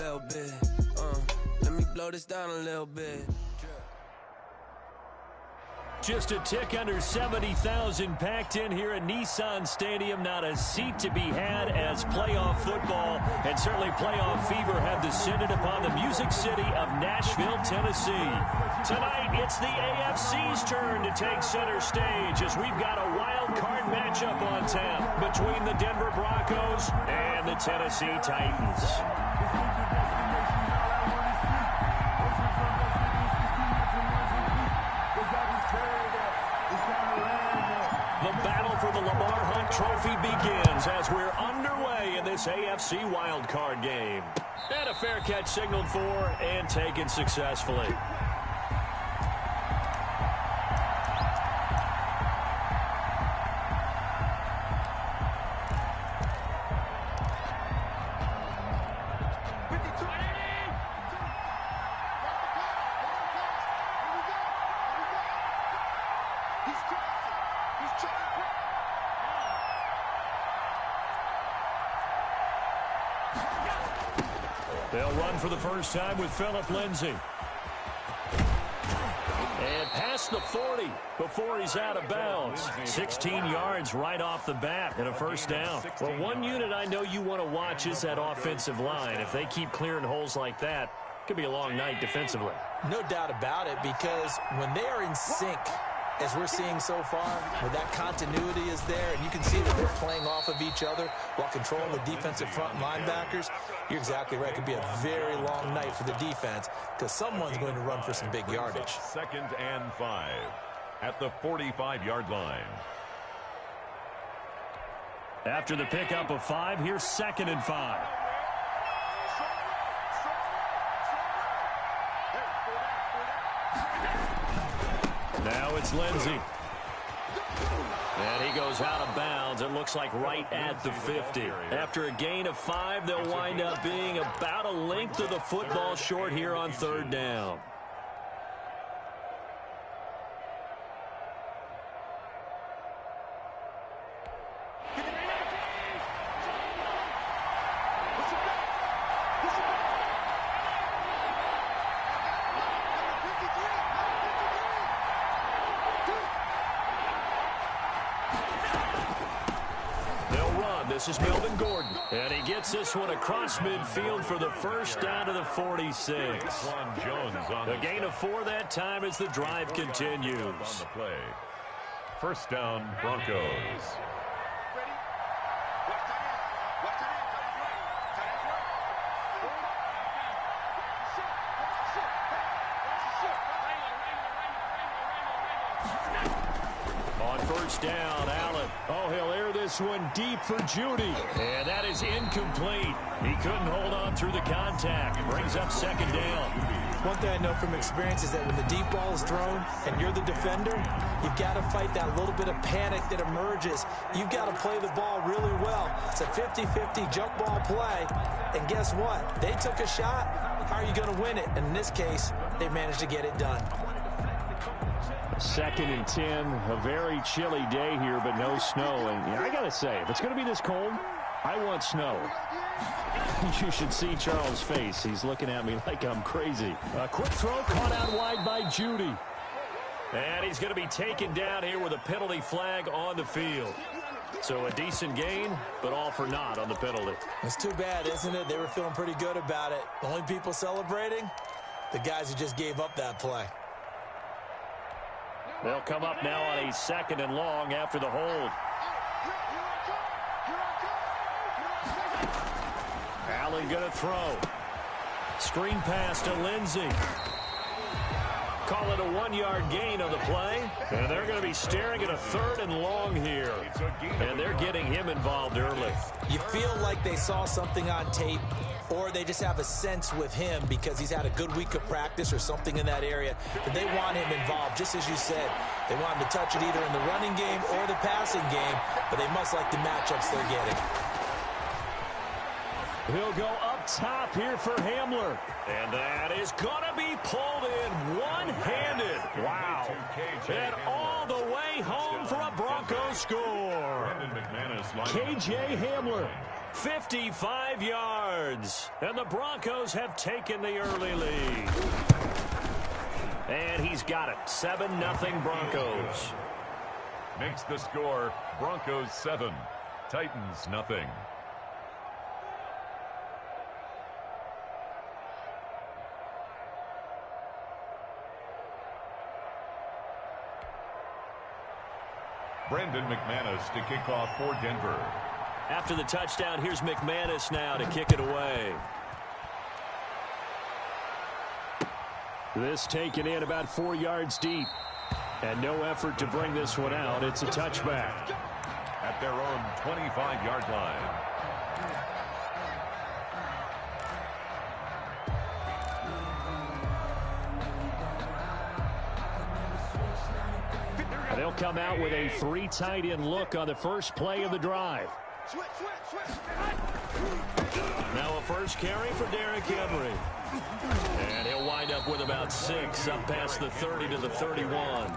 little bit. Let me blow this down a little bit. Just a tick under 70,000 packed in here at Nissan Stadium. Not a seat to be had as playoff football and certainly playoff fever have descended upon the Music City of Nashville, Tennessee. Tonight, it's the AFC's turn to take center stage as we've got a wild card matchup on tap between the Denver Broncos and the Tennessee Titans. The battle for the Lamar Hunt Trophy begins as we're underway in this AFC wildcard game. And a fair catch signaled for and taken successfully. They'll run for the first time with Phillip Lindsay. And past the 40 before he's out of bounds. 16 yards right off the bat and a first down. Well, one unit I know you want to watch is that offensive line. If they keep clearing holes like that, it could be a long night defensively. No doubt about it, because when they are in sync, as we're seeing so far, where that continuity is there, and you can see that they're playing off of each other while controlling the defensive front linebackers, you're exactly right. It could be a very long night for the defense because someone's going to run for some big yardage. 2nd and 5 at the 45-yard line. After the pickup of 5, here's 2nd and 5. Now it's Lindsay. And he goes out of bounds. It looks like right at the 50. After a gain of 5, they'll wind up being about a length of the football short here on 3rd down. This is Melvin Gordon, and he gets this one across midfield for the first down to the 46. A gain of 4 that time as the drive continues. On the play. First down, Broncos. On first down, Allen. Oh, he'll air this one deep for Judy. And that is incomplete. He couldn't hold on through the contact. Brings up 2nd down. One thing I know from experience is that when the deep ball is thrown and you're the defender, you've got to fight that little bit of panic that emerges. You've got to play the ball really well. It's a 50-50 jump ball play. And guess what? They took a shot. How are you going to win it? And in this case, they managed to get it done. 2nd and 10, a very chilly day here, but no snow. And I got to say, if it's going to be this cold, I want snow. You should see Charles' face. He's looking at me like I'm crazy. A quick throw caught out wide by Judy. And he's going to be taken down here with a penalty flag on the field. So a decent gain, but all for naught on the penalty. It's too bad, isn't it? They were feeling pretty good about it. The only people celebrating, the guys who just gave up that play. They'll come up now on a 2nd and long after the hold. Allen going to throw. Screen pass to Lindsay. Call it a 1-yard gain on the play. And they're going to be staring at a 3rd and long here. And they're getting him involved early. You feel like they saw something on tape, or they just have a sense with him because he's had a good week of practice or something in that area that they want him involved. Just as you said, they want him to touch it either in the running game or the passing game, but they must like the matchups they're getting. He'll go up top here for Hamler. And that is going to be pulled in one-handed. Wow. And all the way home for a Broncos score. KJ Hamler 55 yards. And the Broncos have taken the early lead. And he's got it. 7-0 Broncos. Makes the score Broncos 7, Titans nothing. Brandon McManus to kick off for Denver. After the touchdown, here's McManus now to kick it away. This taken in about 4 yards deep. And no effort to bring this one out. It's a touchback. At their own 25-yard line. They'll come out with a 3 tight end look on the first play of the drive. Now a first carry for Derrick Henry. And he'll wind up with about 6 up past the 30 to the 31.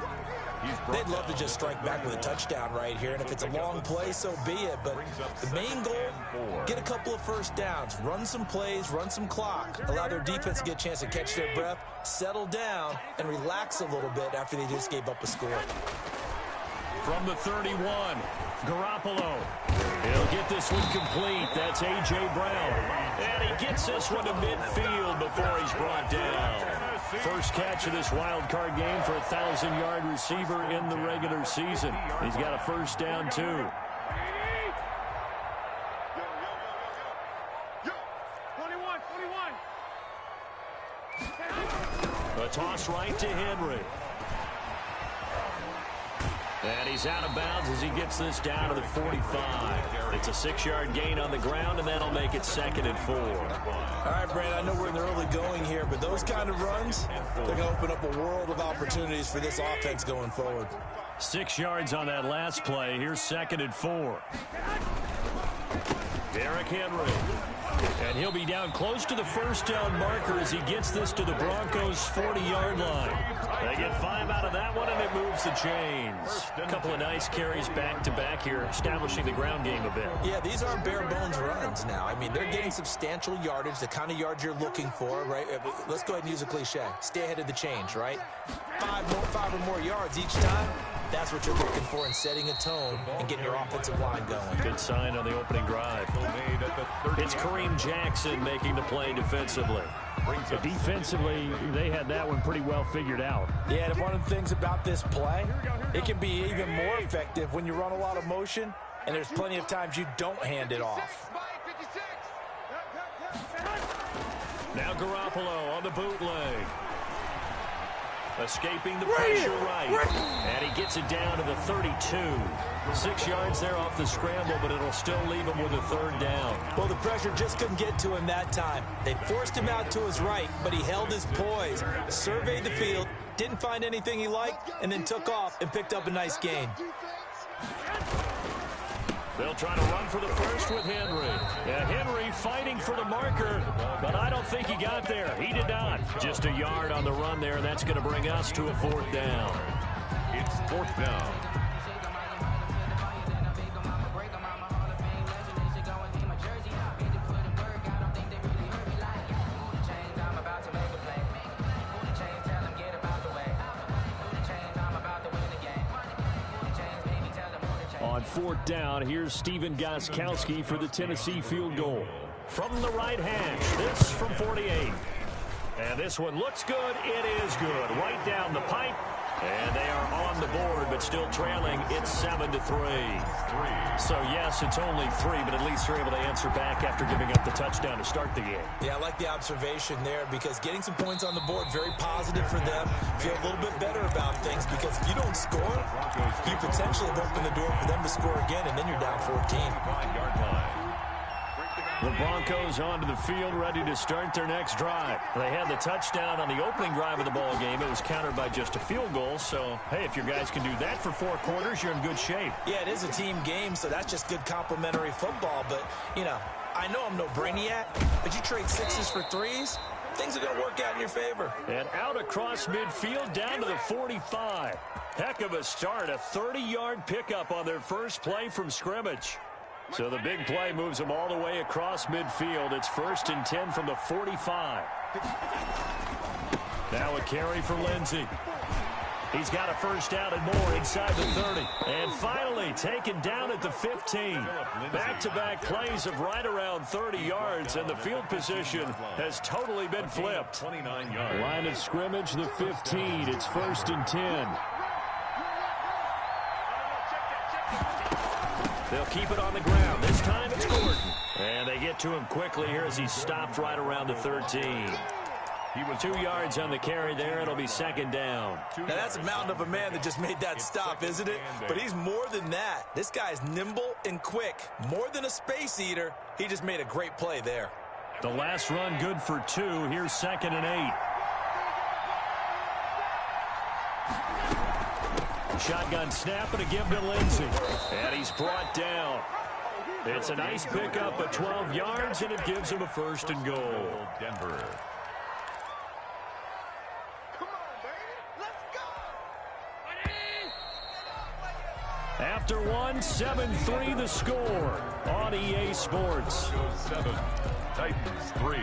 They'd love to just strike back with a touchdown right here, and if it's a long play, so be it. But the main goal, get a couple of first downs, run some plays, run some clock, allow their defense to get a chance to catch their breath, settle down, and relax a little bit after they just gave up a score. From the 31, Garoppolo. He'll get this one complete. That's A.J. Brown. And he gets this one to midfield before he's brought down. First catch of this wild card game for a 1,000-yard receiver in the regular season. He's got a first down, too. A toss right to Henry. And he's out of bounds as he gets this down to the 45. It's a 6-yard gain on the ground, and that'll make it 2nd and 4. All right, Brandon, I know we're in the early going here, but those kind of runs, they're going to open up a world of opportunities for this offense going forward. 6 yards on that last play. Here's 2nd and 4. Derrick Henry. And he'll be down close to the first down marker as he gets this to the Broncos' 40-yard line. They get 5 out of that one, and it moves the chains. A couple of nice carries back-to-back here, establishing the ground game a bit. Yeah, these aren't bare-bones runs now. I mean, they're getting substantial yardage, the kind of yards you're looking for, right? Let's go ahead and use a cliche. Stay ahead of the change, right? 5 or more yards each time. That's what you're looking for in setting a tone and getting your offensive line going. Good sign on the opening drive. It's Kareem Jackson making the play defensively. Defensively, they had that one pretty well figured out. Yeah, and one of the things about this play, it can be even more effective when you run a lot of motion, and there's plenty of times you don't hand it off. Now Garoppolo on the bootleg. Escaping the pressure right. And he gets it down to the 32. 6 yards there off the scramble, but it'll still leave him with a 3rd down. Well, the pressure just couldn't get to him that time. They forced him out to his right, but he held his poise, surveyed the field, didn't find anything he liked, and then took off and picked up a nice gain. They'll try to run for the first with Henry. Yeah, Henry fighting for the marker, but I don't think he got there. He did not. Just a yard on the run there, and that's going to bring us to a 4th down. It's 4th down. On 4th down, here's Steven Gostkowski for the Tennessee field goal. From the right hash, this from 48. And this one looks good. It is good. Right down the pipe. And they are on the board, but still trailing. It's 7-3. So, yes, it's only 3, but at least they're able to answer back after giving up the touchdown to start the game. Yeah, I like the observation there because getting some points on the board, very positive for them. Feel a little bit better about things because if you don't score, you potentially have opened the door for them to score again, and then you're down 14. 5-yard line. The Broncos onto the field, ready to start their next drive. They had the touchdown on the opening drive of the ball game. It was countered by just a field goal. So, hey, if your guys can do that for 4 quarters, you're in good shape. Yeah, it is a team game, so that's just good complimentary football. But, you know, I know I'm no brainiac, but you trade 6s for 3s, things are going to work out in your favor. And out across midfield, down to the 45. Heck of a start, a 30-yard pickup on their first play from scrimmage. So the big play moves them all the way across midfield. It's 1st and 10 from the 45. Now a carry for Lindsey. He's got a first down and more inside the 30. And finally taken down at the 15. Back-to-back plays of right around 30 yards, and the field position has totally been flipped. 29 yards. Line of scrimmage, the 15. It's 1st and 10. They'll keep it on the ground. This time it's Gordon. And they get to him quickly here as he stopped right around the 13. He was 2 yards on the carry there. It'll be 2nd down. Now that's a mountain of a man that just made that stop, isn't it? But he's more than that. This guy's nimble and quick. More than a space eater. He just made a great play there. The last run good for 2. Here's 2nd and 8. Shotgun snap and a give to Lindsey. And he's brought down. It's a nice pickup of 12 yards, and it gives him a 1st and goal. Denver. After one, 7-3 the score on EA Sports. 7, Titans 3.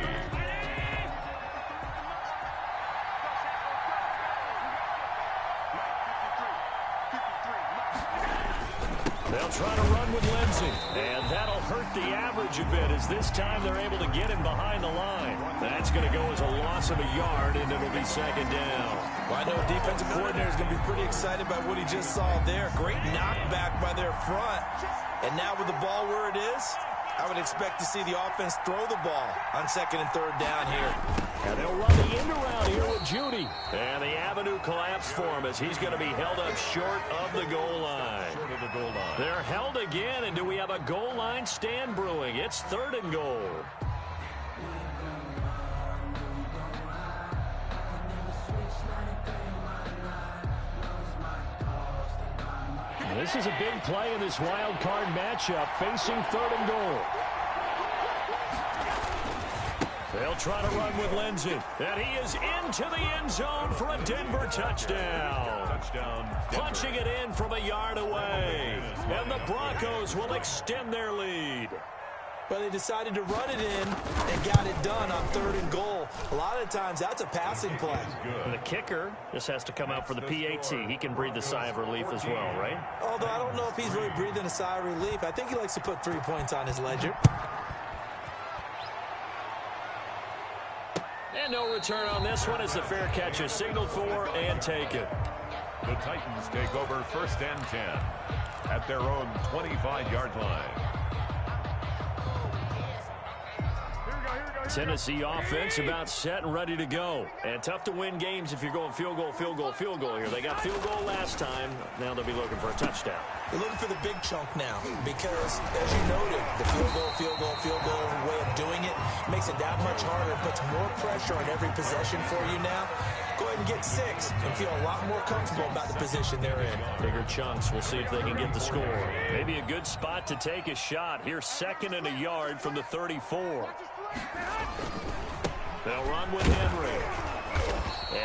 They'll try to run with Lindsey, and that'll hurt the average a bit as this time they're able to get him behind the line. That's going to go as a loss of a yard, and it'll be 2nd down. Well, I know defensive coordinator is going to be pretty excited about what he just saw there. Great knockback by their front. And now with the ball where it is, I would expect to see the offense throw the ball on 2nd and 3rd down here. And they'll run the end around here with Judy. And the avenue collapsed for him as he's going to be held up short of the goal line. Short of the goal line. They're held again, and do we have a goal line stand brewing? It's 3rd and goal. This is a big play in this wild card matchup, facing 3rd and goal. They'll try to run with Lindsey, and he is into the end zone for a Denver touchdown. Punching it in from a yard away, and the Broncos will extend their lead. Well, they decided to run it in and got it done on 3rd and goal. A lot of times, that's a passing play. The kicker just has to come out for the PAT. He can breathe a sigh of relief as well, right? Although I don't know if he's really breathing a sigh of relief. I think he likes to put 3 points on his ledger. And no return on this one as the fair catch is signaled for and taken. The Titans take over 1st and 10 at their own 25-yard line. Tennessee offense about set and ready to go. And tough to win games if you're going field goal, field goal, field goal here. They got field goal last time. Now they'll be looking for a touchdown. They're looking for the big chunk now because, as you noted, the field goal way of doing it makes it that much harder and puts more pressure on every possession for you now. Go ahead and get 6 and feel a lot more comfortable about the position they're in. Bigger chunks. We'll see if they can get the score. Maybe a good spot to take a shot. Here's 2nd and a yard from the 34. They'll run with Henry.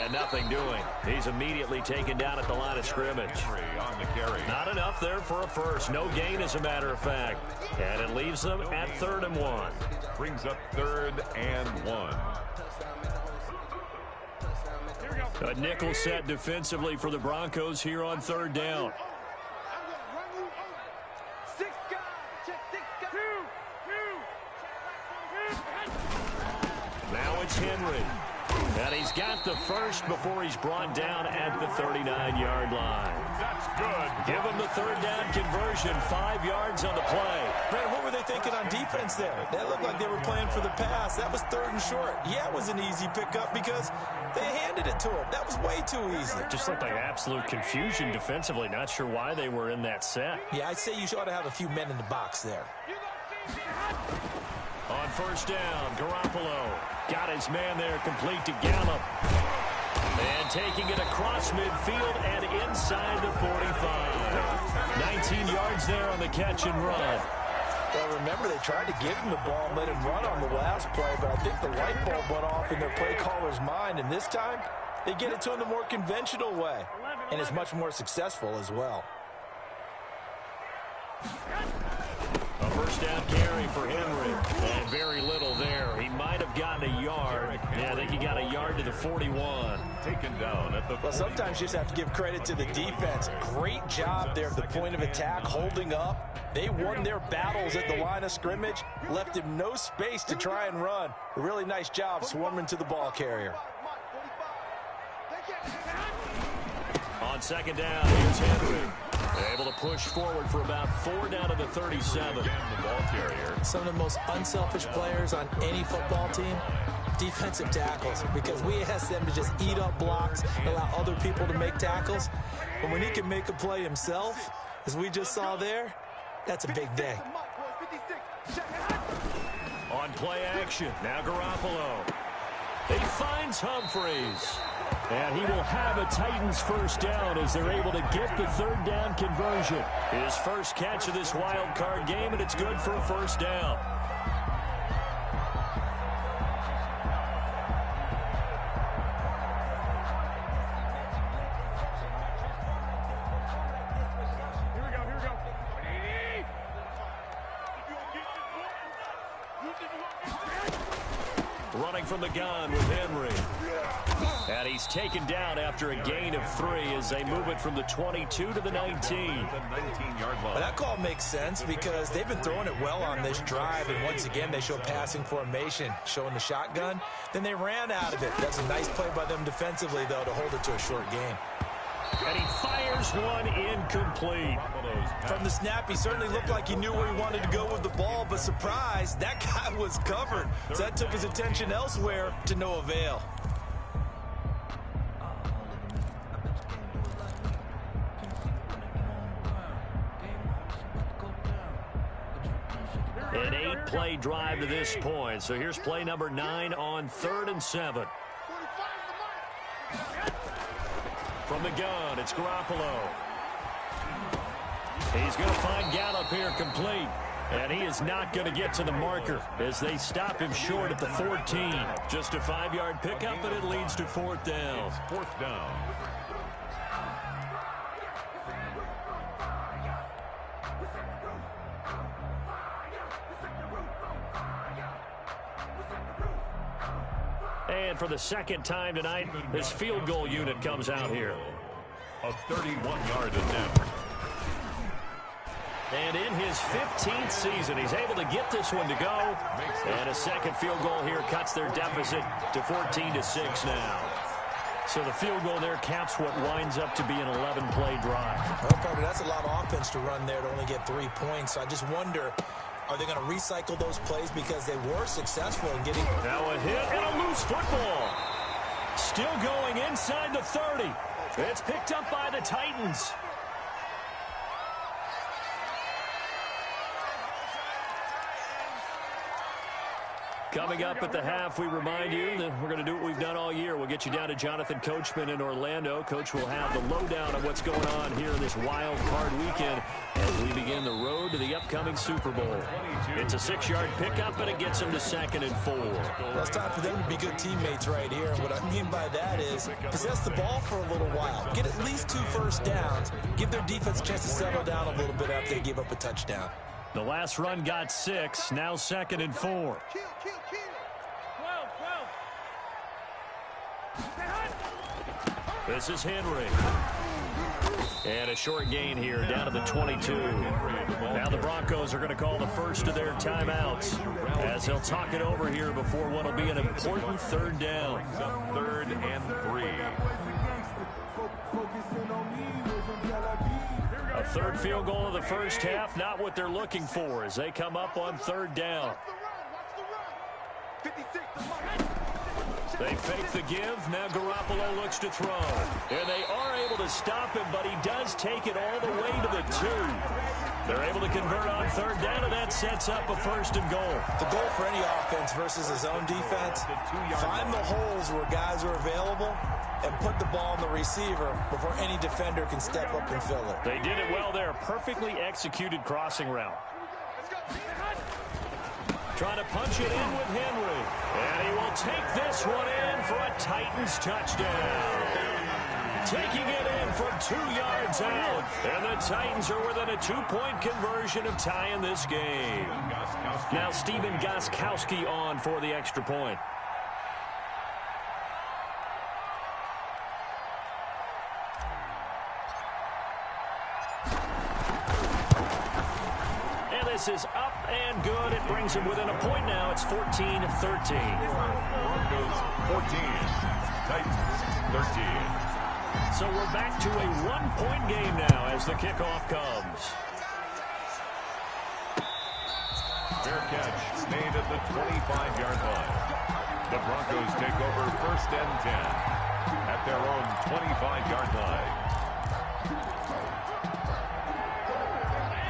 And nothing doing. He's immediately taken down at the line of scrimmage. Henry on the carry. Not enough there for a first. No gain, as a matter of fact. And it leaves them at 3rd and 1. Brings up 3rd and 1. A nickel set defensively for the Broncos here on 3rd down. Now it's Henry. And he's got the first before he's brought down at the 39-yard line. That's good. Give him the 3rd down conversion, 5 yards on the play. Brad, what were they thinking on defense there? That looked like they were playing for the pass. That was 3rd and short. Yeah, it was an easy pickup because they handed it to him. That was way too easy. Just looked like absolute confusion defensively. Not sure why they were in that set. Yeah, I'd say you ought to have a few men in the box there. On 1st down, Garoppolo got his man there, complete to Gallup. And taking it across midfield and inside the 45. 19 yards there on the catch and run. Well, remember, they tried to give him the ball and let him run on the last play, but I think the light bulb went off in their play caller's mind, and this time they get it to him the more conventional way, and it's much more successful as well. A First down carry for Henry. And very little there. He might have gotten a yard. Yeah, I think he got a yard to the 41. Taken down at the Well, sometimes you just have to give credit to the defense. Great job there at the point of attack, holding up. They won their battles at the line of scrimmage, left him no space to try and run. A really nice job swarming to the ball carrier. On second down, here's Henry. Able to push forward for about 4 down to the 37. the ball carrier. Some of the most unselfish players on any football team, defensive tackles, because we ask them to just eat up blocks, allow other people to make tackles. But when he can make a play himself, as we just saw there, that's a big day. On play action, now Garoppolo. He finds Humphreys. And he will have a Titans first down as they're able to get the third down conversion. His first catch of this wild card game, and it's good for a first down. Running from the gun with Henry. And he's taken down after a gain of 3 as they move it from the 22 to the 19. The 19-yard line. Well, that call makes sense because they've been throwing it well on this drive, and once again they show passing formation, showing the shotgun. Then they ran out of it. That's a nice play by them defensively, though, to hold it to a short gain. And he fires one incomplete. From the snap, he certainly looked like he knew where he wanted to go with the ball, but surprise, that guy was covered. So that took his attention elsewhere to no avail. An 8-play drive to this point. So here's play number 9 on 3rd and 7. From the gun, it's Garoppolo. He's going to find Gallup here complete. And he is not going to get to the marker as they stop him short at the 14. Just a 5-yard pickup, and it leads to 4th down. It's 4th down. And for the second time tonight, this field goal unit comes out here. A 31-yard attempt. And in his 15th season, he's able to get this one to go. And a second field goal here cuts their deficit to 14-6 now. So the field goal there caps what winds up to be an 11-play drive. Well, Parker, that's a lot of offense to run there to only get 3 points. So I just wonder, are they going to recycle those plays because they were successful in getting... Now a hit and a loose football. Still going inside the 30. It's picked up by the Titans. Coming up at the half, we remind you that we're going to do what we've done all year. We'll get you down to Jonathan Coachman in Orlando. Coach will have the lowdown on what's going on here this wild card weekend as we begin the road to the upcoming Super Bowl. It's a 6-yard pickup, and it gets them to 2nd and 4. Well, it's time for them to be good teammates right here. And what I mean by that is possess the ball for a little while. Get at least 2 first downs. Give their defense a chance to settle down a little bit after they give up a touchdown. The last run got 6, now 2nd and 4. This is Henry. And a short gain here down to the 22. Now the Broncos are going to call the first of their timeouts as they'll talk it over here before what will be an important 3rd down. 3rd and 3. A 3rd field goal of the first half, not what they're looking for as they come up on 3rd down. They fake the give. Now Garoppolo looks to throw. And they are able to stop him, but he does take it all the way to the 2. They're able to convert on 3rd down, and that sets up a 1st and goal. The goal for any offense versus his own defense, find the holes where guys are available and put the ball on the receiver before any defender can step up and fill it. They did it well there. Perfectly executed crossing route. Trying to punch it in with Henry. And he will take this one in for a Titans touchdown. taking it in from 2 yards out. And the Titans are within a 2-point conversion of tying this game. Now Stephen Gostkowski on for the extra point. And this is up and good. It brings him within a point now. It's 14-13. Broncos 14, Titans 13. So we're back to a 1-point game now as the kickoff comes. Fair catch made at the 25-yard line. The Broncos take over 1st and 10 at their own 25-yard line.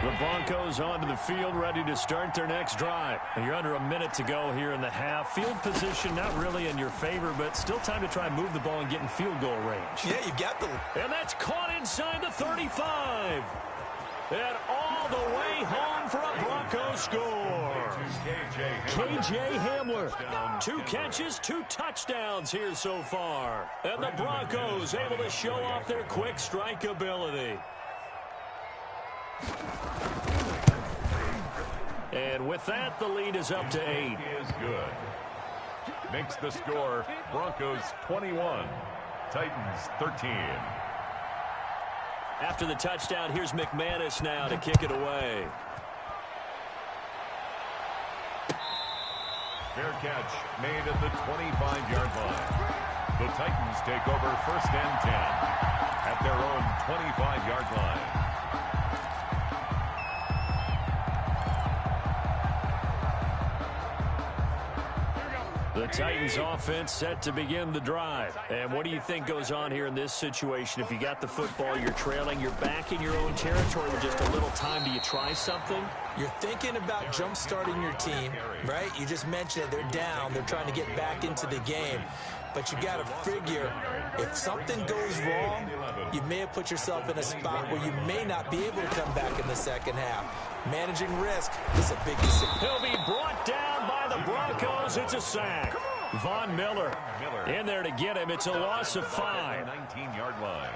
The Broncos onto the field, ready to start their next drive. And you're under a minute to go here in the half. Field position not really in your favor, but still time to try and move the ball and get in field goal range. Yeah, you got the... And that's caught inside the 35. And all the way home for a Broncos score. KJ Hamler. 2 catches, 2 touchdowns here so far. And the Broncos able to show off their quick strike ability. And with that, the lead is up to 8. Is good. Makes the score Broncos 21, Titans 13. After the touchdown, here's McManus now to kick it away. Fair catch made at the 25-yard line. The Titans take over 1st and 10 at their own 25-yard line. The Titans offense set to begin the drive. And what do you think goes on here in this situation? If you got the football, you're trailing, you're back in your own territory with just a little time. Do you try something? You're thinking about jump-starting your team, right? You just mentioned it. They're down. They're trying to get back into the game. But you got to figure, if something goes wrong, you may have put yourself in a spot where you may not be able to come back in the second half. Managing risk is a big decision. He'll be brought down by the Broncos. It's a sack. Von Miller in there to get him. It's a loss of 5. 19-yard line.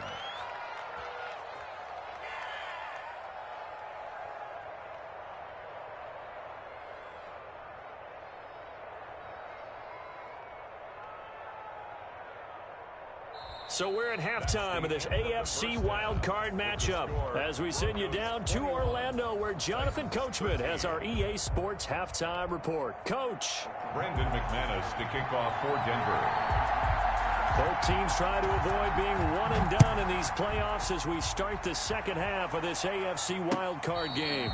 So we're at halftime of this AFC wildcard matchup as we send you down to Orlando where Jonathan Coachman has our EA Sports halftime report. Coach. Brandon McManus to kick off for Denver. Both teams try to avoid being one and done in these playoffs as we start the second half of this AFC wildcard game.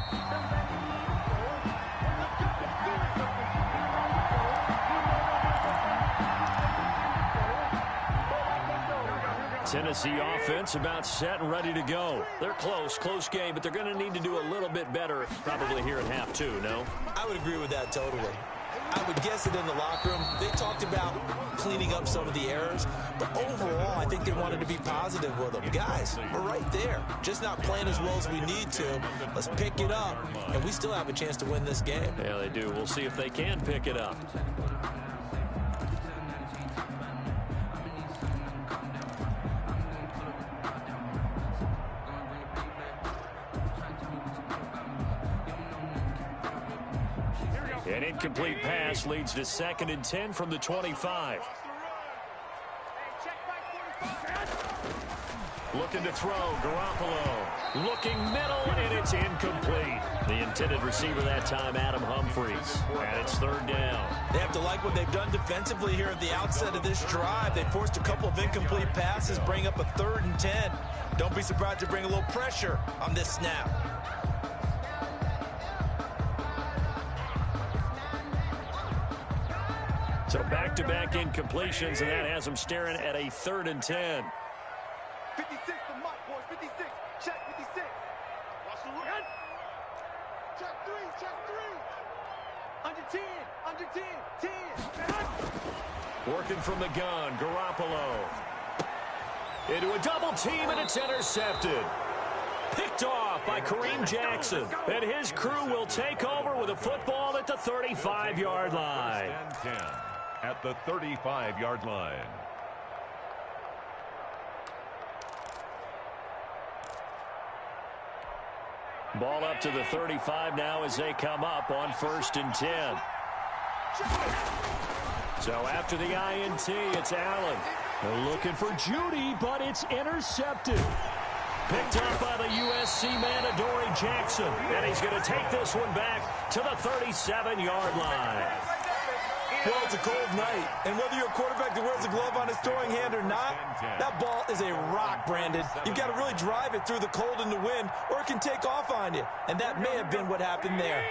Tennessee offense about set and ready to go. They're close game, but they're going to need to do a little bit better probably here at half 2, no? I would agree with that totally. I would guess it in the locker room. They talked about cleaning up some of the errors, but overall, I think they wanted to be positive with them. Guys, we're right there. Just not playing as well as we need to. Let's pick it up, and we still have a chance to win this game. Yeah, they do. We'll see if they can pick it up. An incomplete pass leads to 2nd and 10 from the 25. Looking to throw, Garoppolo. Looking middle, and it's incomplete. The intended receiver that time, Adam Humphries. And it's 3rd down. They have to like what they've done defensively here at the outset of this drive. They forced a couple of incomplete passes, bring up a 3rd and 10. Don't be surprised to bring a little pressure on this snap. So back-to-back incompletions, and that has them staring at a 3rd and 10. 56 for Mike, boys. 56. Check 56. Russell, look. Check 3. Check 3. Under 10. Under 10. 10. Working from the gun, Garoppolo. Into a double team, and it's intercepted. Picked off by Kareem Jackson. And his crew will take over with a football at the 35-yard line. 10 at the 35-yard line. Ball up to the 35 now as they come up on 1st and 10. So after the INT, it's Allen. They're looking for Judy, but it's intercepted. Picked up by the USC man, Adoree Jackson. And he's going to take this one back to the 37-yard line. Well, it's a cold night, and whether you're a quarterback that wears a glove on his throwing hand or not, that ball is a rock, Brandon. You've got to really drive it through the cold and the wind, or it can take off on you. And that may have been what happened there.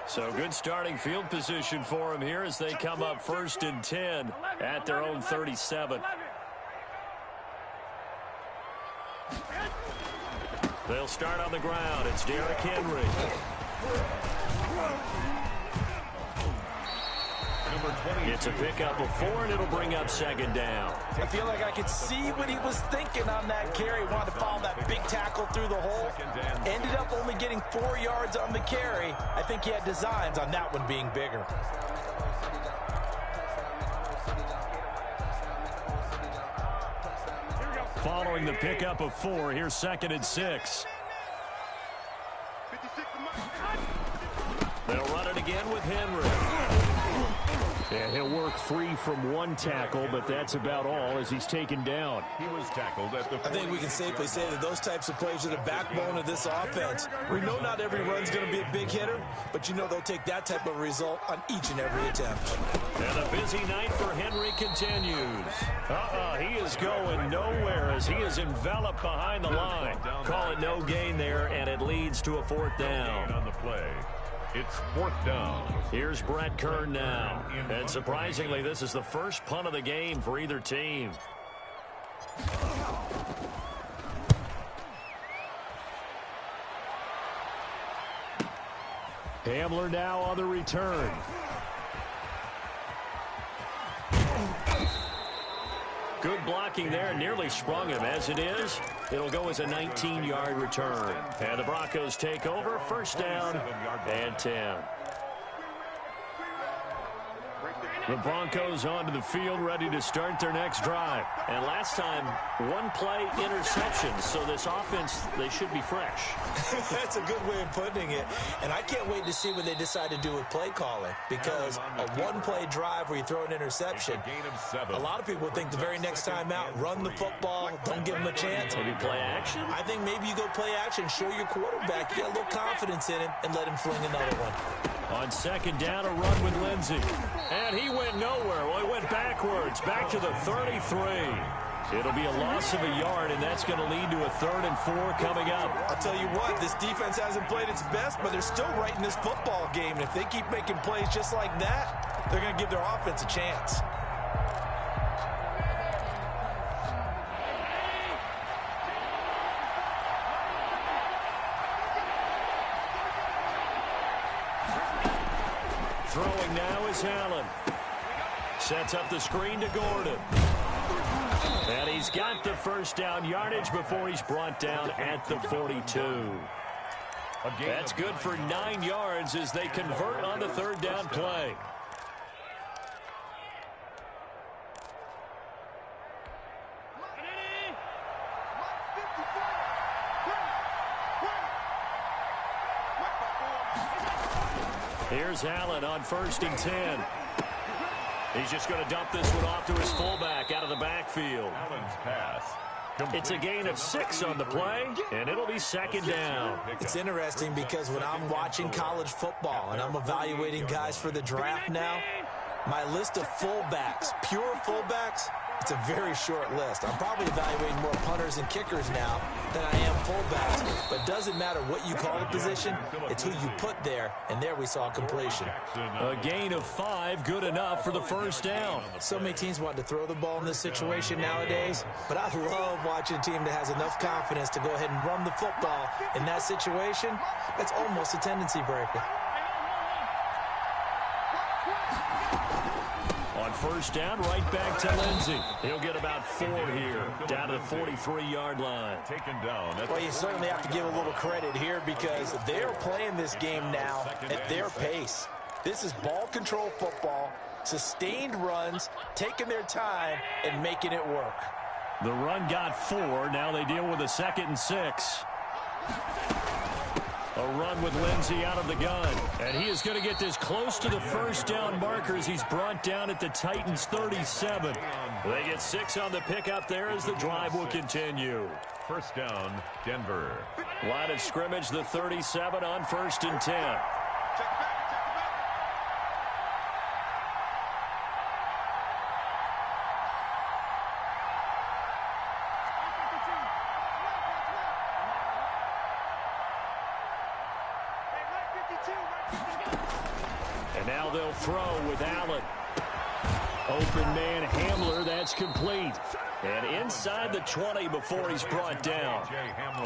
So good starting field position for him here as they come up 1st and 10 at their own 37. They'll start on the ground. It's Derrick Henry. It's a pickup of 4, and it'll bring up 2nd down. I feel like I could see what he was thinking on that carry. Wanted to follow that big tackle through the hole. Ended up only getting 4 yards on the carry. I think he had designs on that one being bigger. Following the pickup of 4, here's 2nd and 6. They'll run it again with Henry. And he'll work free from 1 tackle, but that's about all as he's taken down. He was tackled at the 40. I think we can safely say that those types of plays are the backbone of this offense. We know not every run's going to be a big hitter, but you know they'll take that type of result on each and every attempt. And a busy night for Henry continues. He is going nowhere as he is enveloped behind the line. Call it no gain there, and it leads to a 4th down. On the play. It's 4th down. Here's Brett Kern now. And surprisingly, this is the first punt of the game for either team. Hamler now on the return. Good blocking there, nearly sprung him. As it is, it'll go as a 19-yard return. And the Broncos take over, 1st down and 10. The Broncos onto the field, ready to start their next drive. And last time, 1-play interception, so this offense, they should be fresh. That's a good way of putting it. And I can't wait to see what they decide to do with play calling, because a 1-play drive where you throw an interception, a lot of people think the very next time out, run the football, don't give them a chance. Maybe play action? I think maybe you go play action, show your quarterback, you got a little confidence in him, and let him fling another one. On 2nd down, a run with Lindsey. And he went nowhere. Well, he went backwards, back to the 33. It'll be a loss of a yard, and that's going to lead to a 3rd and 4 coming up. I'll tell you what, this defense hasn't played its best, but they're still right in this football game. And if they keep making plays just like that, they're going to give their offense a chance. Throwing now is Allen. Sets up the screen to Gordon. And he's got the 1st down yardage before he's brought down at the 42. That's good for 9 yards as they convert on the 3rd down play. Here's Allen on 1st and 10. He's just going to dump this one off to his fullback out of the backfield. Allen's pass. It's a gain of 6 on the play, and it'll be 2nd down. It's interesting because when I'm watching college football and I'm evaluating guys for the draft now, my list of fullbacks, pure fullbacks, it's a very short list. I'm probably evaluating more punters and kickers now than I am fullbacks. But it doesn't matter what you call the position, it's who you put there, and there we saw completion. A gain of 5, good enough for the 1st down. So many teams want to throw the ball in this situation nowadays, but I love watching a team that has enough confidence to go ahead and run the football in that situation. That's almost a tendency breaker. On 1st down, right back to Lindsey. He'll get about 4 here, down to the 43-yard line. Taken down. Well, you certainly have to give a little credit here because they're playing this game now at their pace. This is ball control football, sustained runs, taking their time, and making it work. The run got 4. Now they deal with a 2nd and 6. A run with Lindsey out of the gun. And he is going to get this close to the first down markers. He's brought down at the Titans 37. They get 6 on the pickup there as the drive will continue. First down, Denver. Line of scrimmage, the 37 on 1st and 10. And now they'll throw with Allen. Open man Hamler, that's complete. And inside the 20 before he's brought down.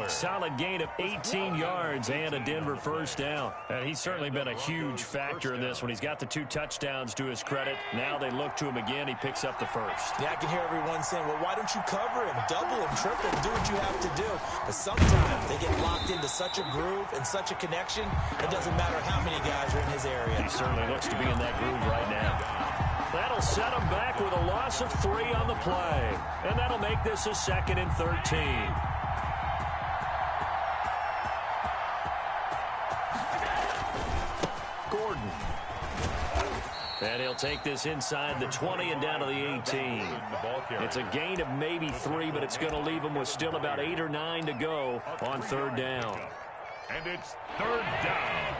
Solid gain of 18 yards and a Denver first down. And he's certainly been a huge factor in this when he's got the 2 touchdowns to his credit. Now they look to him again. He picks up the first. Yeah, I can hear everyone saying, well, why don't you cover him, double him, triple him, do what you have to do. But sometimes they get locked into such a groove and such a connection, it doesn't matter how many guys are in his area. He certainly looks to be in that groove right now. That'll set him back with a loss of 3 on the play. And that'll make this a 2nd and 13. Gordon. And he'll take this inside the 20 and down to the 18. It's a gain of maybe 3, but it's going to leave him with still about 8 or 9 to go on 3rd down. And it's 3rd down.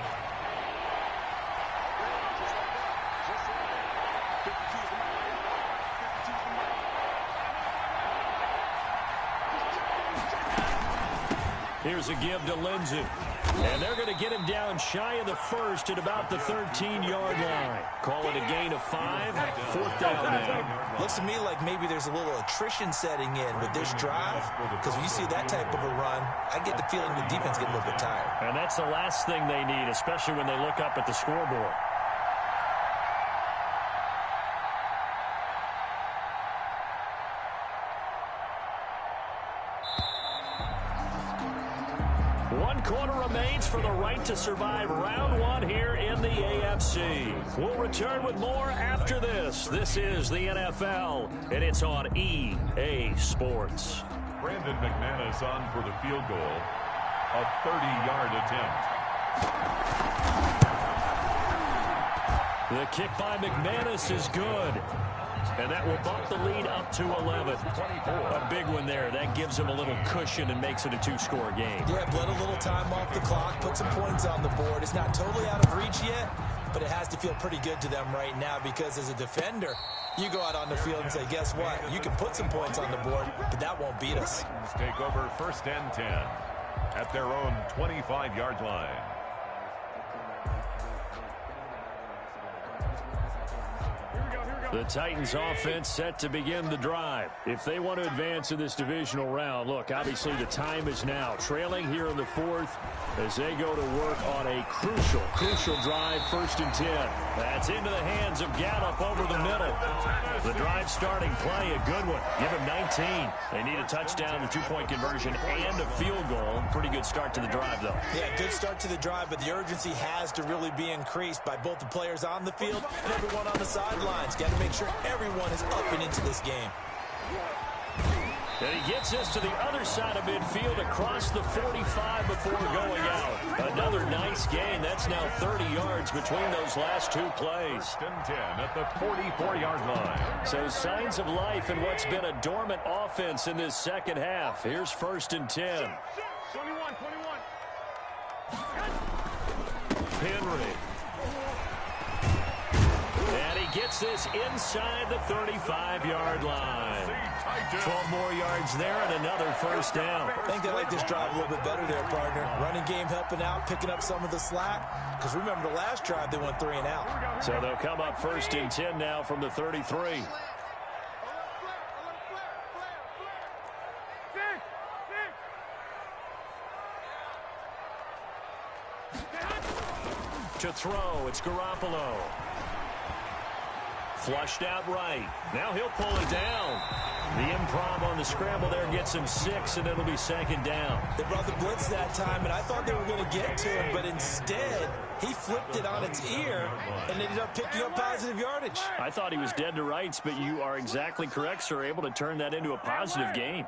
Here's a give to Lindsey. And they're going to get him down shy of the first at about the 13-yard line. Call it a gain of 5. 4th down now. Looks to me like maybe there's a little attrition setting in with this drive. Because when you see that type of a run, I get the feeling the defense getting a little bit tired. And that's the last thing they need, especially when they look up at the scoreboard. Quarter remains for the right to survive round 1 here in the AFC. We'll return with more after this. This is the NFL, and it's on EA Sports. Brandon McManus on for the field goal. A 30-yard attempt. The kick by McManus is good. And that will bump the lead up to 11. A big one there. That gives them a little cushion and makes it a 2-score game. Yeah, let a little time off the clock, put some points on the board. It's not totally out of reach yet, but it has to feel pretty good to them right now because as a defender, you go out on the field and say, guess what? You can put some points on the board, but that won't beat us. Take over 1st and 10 at their own 25-yard line. The Titans offense set to begin the drive. If they want to advance in this divisional round, look, obviously the time is now. Trailing here in the 4th as they go to work on a crucial drive, 1st and 10. That's into the hands of Gallup over the middle. The drive starting play, a good one. Give him 19. They need a touchdown, the 2-point conversion, and a field goal. Pretty good start to the drive, though. Yeah, good start to the drive, but the urgency has to really be increased by both the players on the field and everyone on the sidelines. Got to make sure everyone is up and into this game. And he gets this to the other side of midfield across the 45 before going out. Another nice gain. That's now 30 yards between those last 2 plays. 1st and 10 at the 44-yard line. So signs of life in what's been a dormant offense in this second half. Here's 1st and 10. 21. Henry. And he gets this inside the 35-yard line. 12 more yards there and another first down. I think they like this drive a little bit better there, partner. Running game helping out, picking up some of the slack. Because remember the last drive, they went 3 and out. So they'll come up 1st and 10 now from the 33. To throw, it's Garoppolo. Flushed out right. Now he'll pull it down. The improv on the scramble there gets him 6, and it'll be 2nd down. They brought the blitz that time, and I thought they were going to get to him, but instead, he flipped it on its ear and ended up picking up positive yardage. I thought he was dead to rights, but you are exactly correct, sir. Able to turn that into a positive game.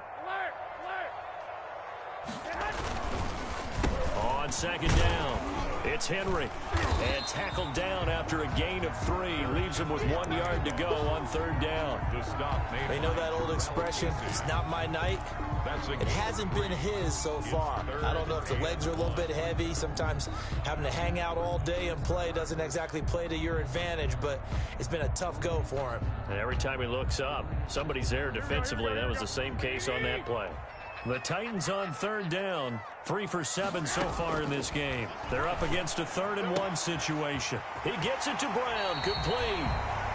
On On second down, it's Henry. And tackled down after a gain of 3. Leaves him with 1 yard to go on third down. You know that old expression, it's not my night? It hasn't been his so far. I don't know if the legs are a little bit heavy. Sometimes having to hang out all day and play doesn't exactly play to your advantage, but it's been a tough go for him. And every time he looks up, somebody's there defensively. That was the same case on that play. The Titans on third down, 3 for 7 so far in this game. They're up against a 3rd-and-1 situation. He gets it to Brown, complete.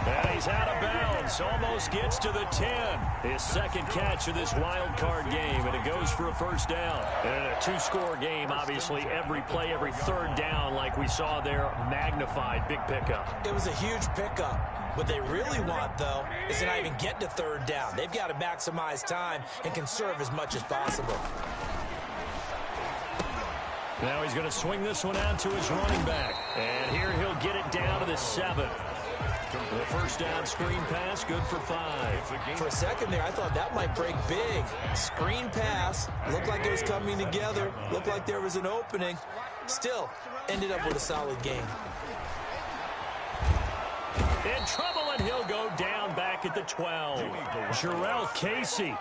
And he's out of bounds, almost gets to the 10. His second catch of this wild card game, and it goes for a first down. And in a 2-score game, obviously, every play, every third down, like we saw there, magnified, big pickup. It was a huge pickup. What they really want, though, is to not even get to third down. They've got to maximize time and conserve as much as possible. Now he's going to swing this one out to his running back. And here he'll get it down to the 7. The first down screen pass, good for 5. For a second there, I thought that might break big. Screen pass, looked like it was coming together, looked like there was an opening. Still, ended up with a solid game. In trouble, and he'll go down back at the 12. Jarrell Casey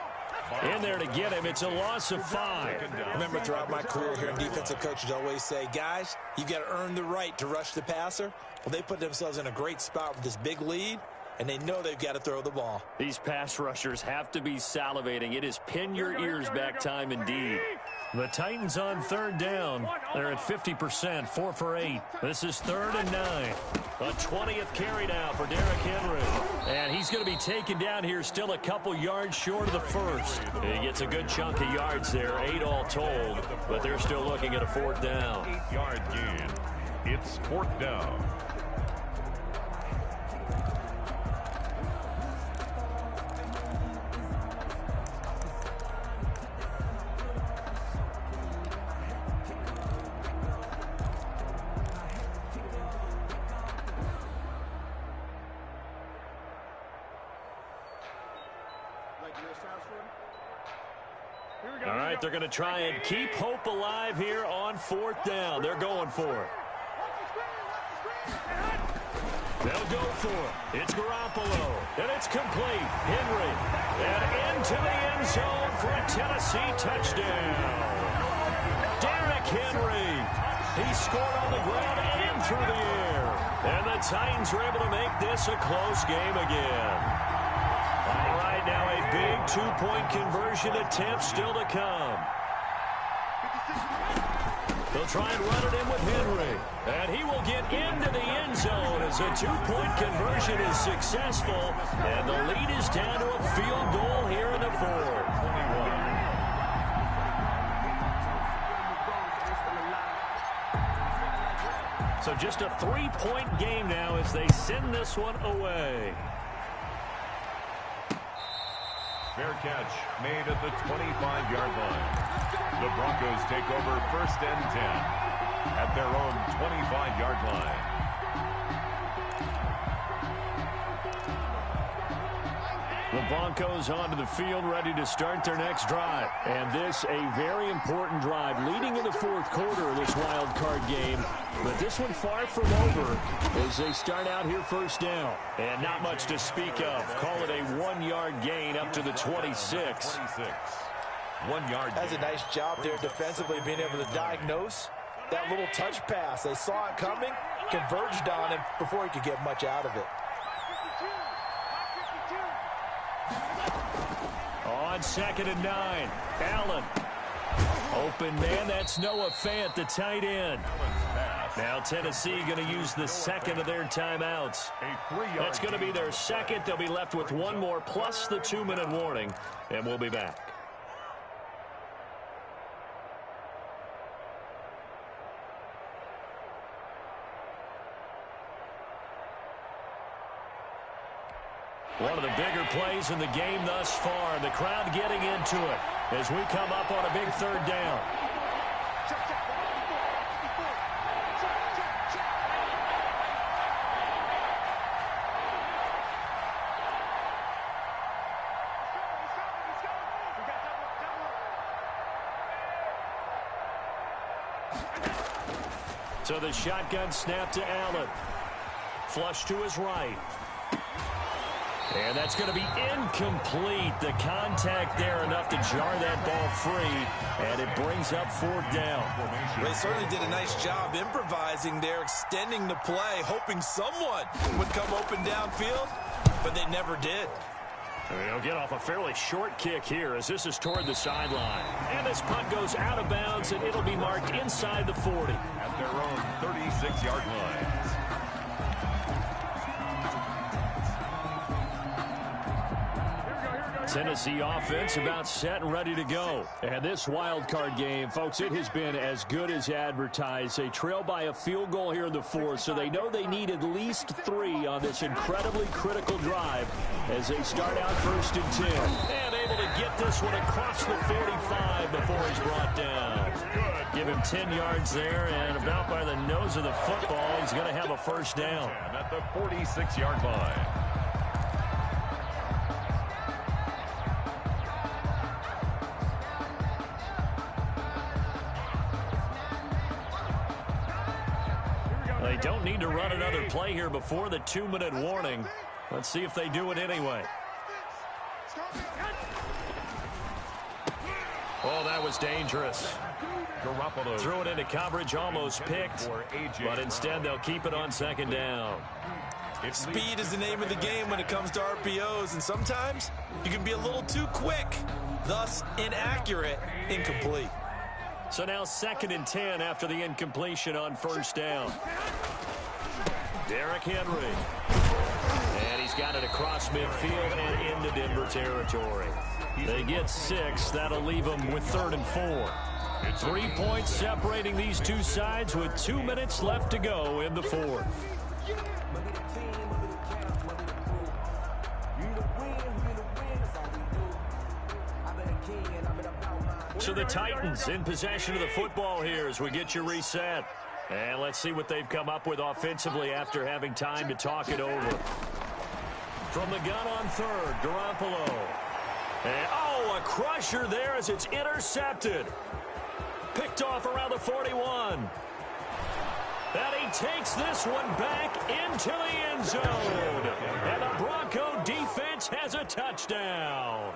in there to get him. It's a loss of 5. Remember, throughout my career here, defensive coaches always say, guys, you've got to earn the right to rush the passer. Well, they put themselves in a great spot with this big lead, and they know they've got to throw the ball. These pass rushers have to be salivating. It is pin your ears back time indeed. The Titans on third down. They're at 50%, 4 for 8. This is 3rd and 9. A 20th carry now for Derrick Henry. And he's going to be taken down here, still a couple yards short of the first. He gets a good chunk of yards there, 8 all told, but they're still looking at a 4th down. 8-yard gain. It's 4th down. All right, they're going to try and keep hope alive here on 4th down. They're going for it. They'll go for it. It's Garoppolo, and it's complete. Henry, and into the end zone for a Tennessee touchdown. Derrick Henry. He scored on the ground and through the air. And the Titans are able to make this a close game again. All right, now a big 2-point conversion attempt still to come. They'll try and run it in with Henry. And he will get into the end zone as a 2-point conversion is successful. And the lead is down to a field goal here in the 4th. So just a 3-point game now as they send this one away. Fair catch made at the 25-yard line. The Broncos take over 1st and 10 at their own 25-yard line. The Broncos onto the field, ready to start their next drive. And this, a very important drive, leading in the 4th quarter of this wild card game. But this one far from over as they start out here 1st down. And not much to speak of. Call it a 1-yard gain up to the 26. 1 yard. That's a nice job there defensively, being able to diagnose that little touch pass. They saw it coming, converged on him before he could get much out of it. On 2nd and 9, Allen. Open man, that's Noah Fant, the tight end. Now Tennessee going to use the 2nd of their timeouts. That's going to be their 2nd. They'll be left with 1 more plus the 2-minute warning, and we'll be back. One of the bigger plays in the game thus far. The crowd getting into it as we come up on a big 3rd down. So the shotgun snap to Allen. Flush to his right. And that's going to be incomplete. The contact there enough to jar that ball free, and it brings up 4th down. They certainly did a nice job improvising there, extending the play, hoping someone would come open downfield, but they never did. They'll get off a fairly short kick here as this is toward the sideline. And this punt goes out of bounds, and it'll be marked inside the 40. At their own 36-yard line. Tennessee offense about set and ready to go. And this wild card game, folks, it has been as good as advertised. They trail by a field goal here in the 4th, so they know they need at least 3 on this incredibly critical drive as they start out 1st and 10. And able to get this one across the 45 before he's brought down. Give him 10 yards there, and about by the nose of the football, he's going to have a 1st down. At the 46-yard line. They don't need to run another play here before the 2-minute warning. Let's see if they do it anyway. Oh, that was dangerous. Garoppolo Threw it into coverage, almost picked, but instead they'll keep it on 2nd down. Speed is the name of the game when it comes to RPOs, and sometimes you can be a little too quick, thus inaccurate, incomplete. So now 2nd and 10 after the incompletion on 1st down. Derrick Henry. And he's got it across midfield and into Denver territory. They get 6. That'll leave them with 3rd and 4. 3 points separating these two sides with 2 minutes left to go in the 4th. So the Titans in possession of the football here as we get you reset. And let's see what they've come up with offensively after having time to talk it over. From the gun on 3rd, Garoppolo. And, a crusher there as it's intercepted. Picked off around the 41. And he takes this one back into the end zone. And the Bronco defense has a touchdown.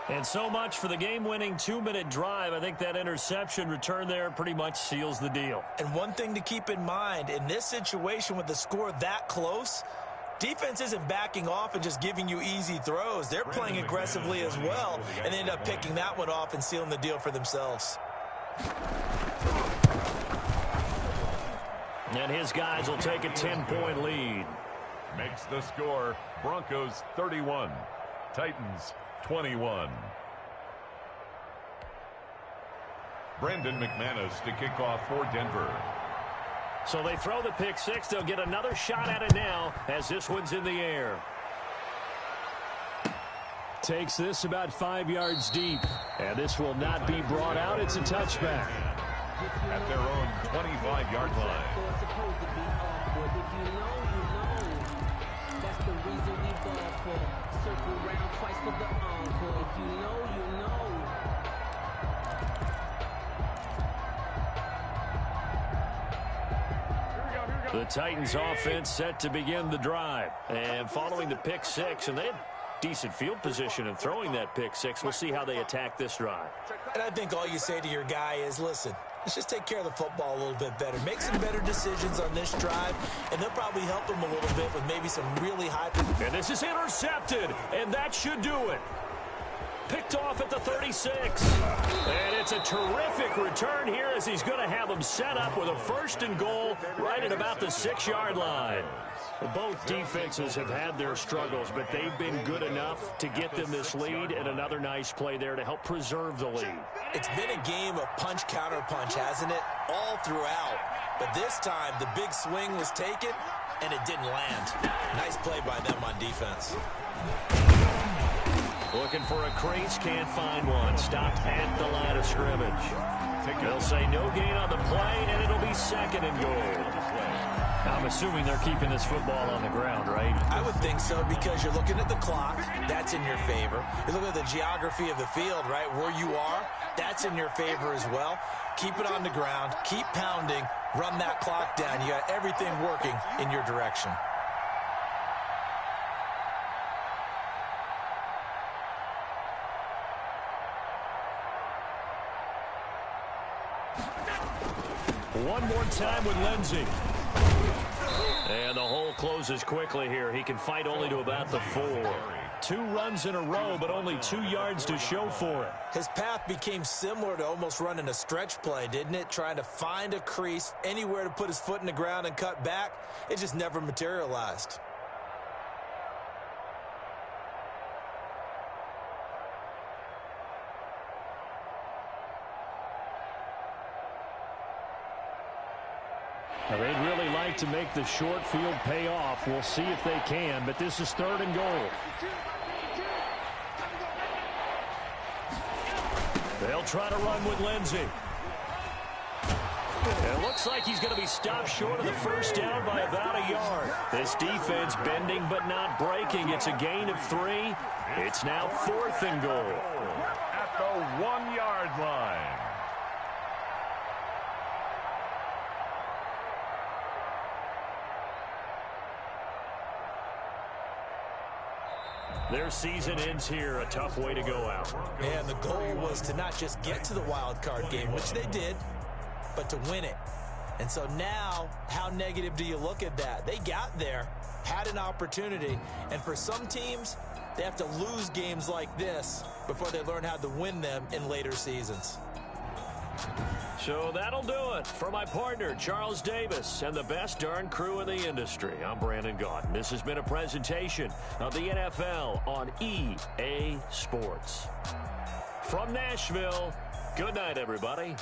And so much for the game-winning 2-minute drive. I think that interception return there pretty much seals the deal. And one thing to keep in mind, in this situation with the score that close, defense isn't backing off and just giving you easy throws. They're playing aggressively as well, and they end up picking that one off and sealing the deal for themselves. And his guys will take a 10-point lead. makes the score Broncos 31, Titans 21. Brandon McManus to kick off for Denver. So they throw the pick six. They'll get another shot at it now as this one's in the air. Takes this about 5 yards deep. And this will not be brought out. It's a touchback. At their own 25-yard line. That's the reason we ball for. Circle round twice for the encore. If you know, you know. The Titans offense set to begin the drive. And following the pick six, and they had decent field position in throwing that pick six. We'll see how they attack this drive. And I think all you say to your guy is, listen, let's just take care of the football a little bit better. Make some better decisions on this drive, and they'll probably help him a little bit with maybe some really high... And this is intercepted, and that should do it. Picked off at the 36. And it's a terrific return here as he's going to have them set up with a first and goal right at about the 6-yard line. Both defenses have had their struggles, but they've been good enough to get them this lead, and another nice play there to help preserve the lead. It's been a game of punch-counter-punch, hasn't it? All throughout. But this time, the big swing was taken, and it didn't land. Nice play by them on defense. Looking for a crease, can't find one. Stopped at the line of scrimmage. They'll say no gain on the play, and it'll be second and goal. I'm assuming they're keeping this football on the ground, right? I would think so, because you're looking at the clock. That's in your favor. You're looking at the geography of the field, right? Where you are, that's in your favor as well. Keep it on the ground. Keep pounding. Run that clock down. You got everything working in your direction. One more time with Lindsey. And the hole closes quickly here. He can fight only to about the 4. 2 runs in a row, but only 2 yards to show for it. His path became similar to almost running a stretch play, didn't it? Trying to find a crease, anywhere to put his foot in the ground and cut back. It just never materialized. Now, they'd really like to make the short field pay off. We'll see if they can, but this is 3rd and goal. They'll try to run with Lindsey. It looks like he's going to be stopped short of the first down by about a yard. This defense bending but not breaking. It's a gain of 3. It's now 4th and goal. At the 1-yard line. Their season ends here. A tough way to go out. And the goal was to not just get to the wild card game, which they did, but to win it. And so now, how negative do you look at that? They got there, had an opportunity, and for some teams, they have to lose games like this before they learn how to win them in later seasons. So that'll do it for my partner, Charles Davis, and the best darn crew in the industry. I'm Brandon Gaudin. This has been a presentation of the NFL on EA Sports. From Nashville, good night, everybody.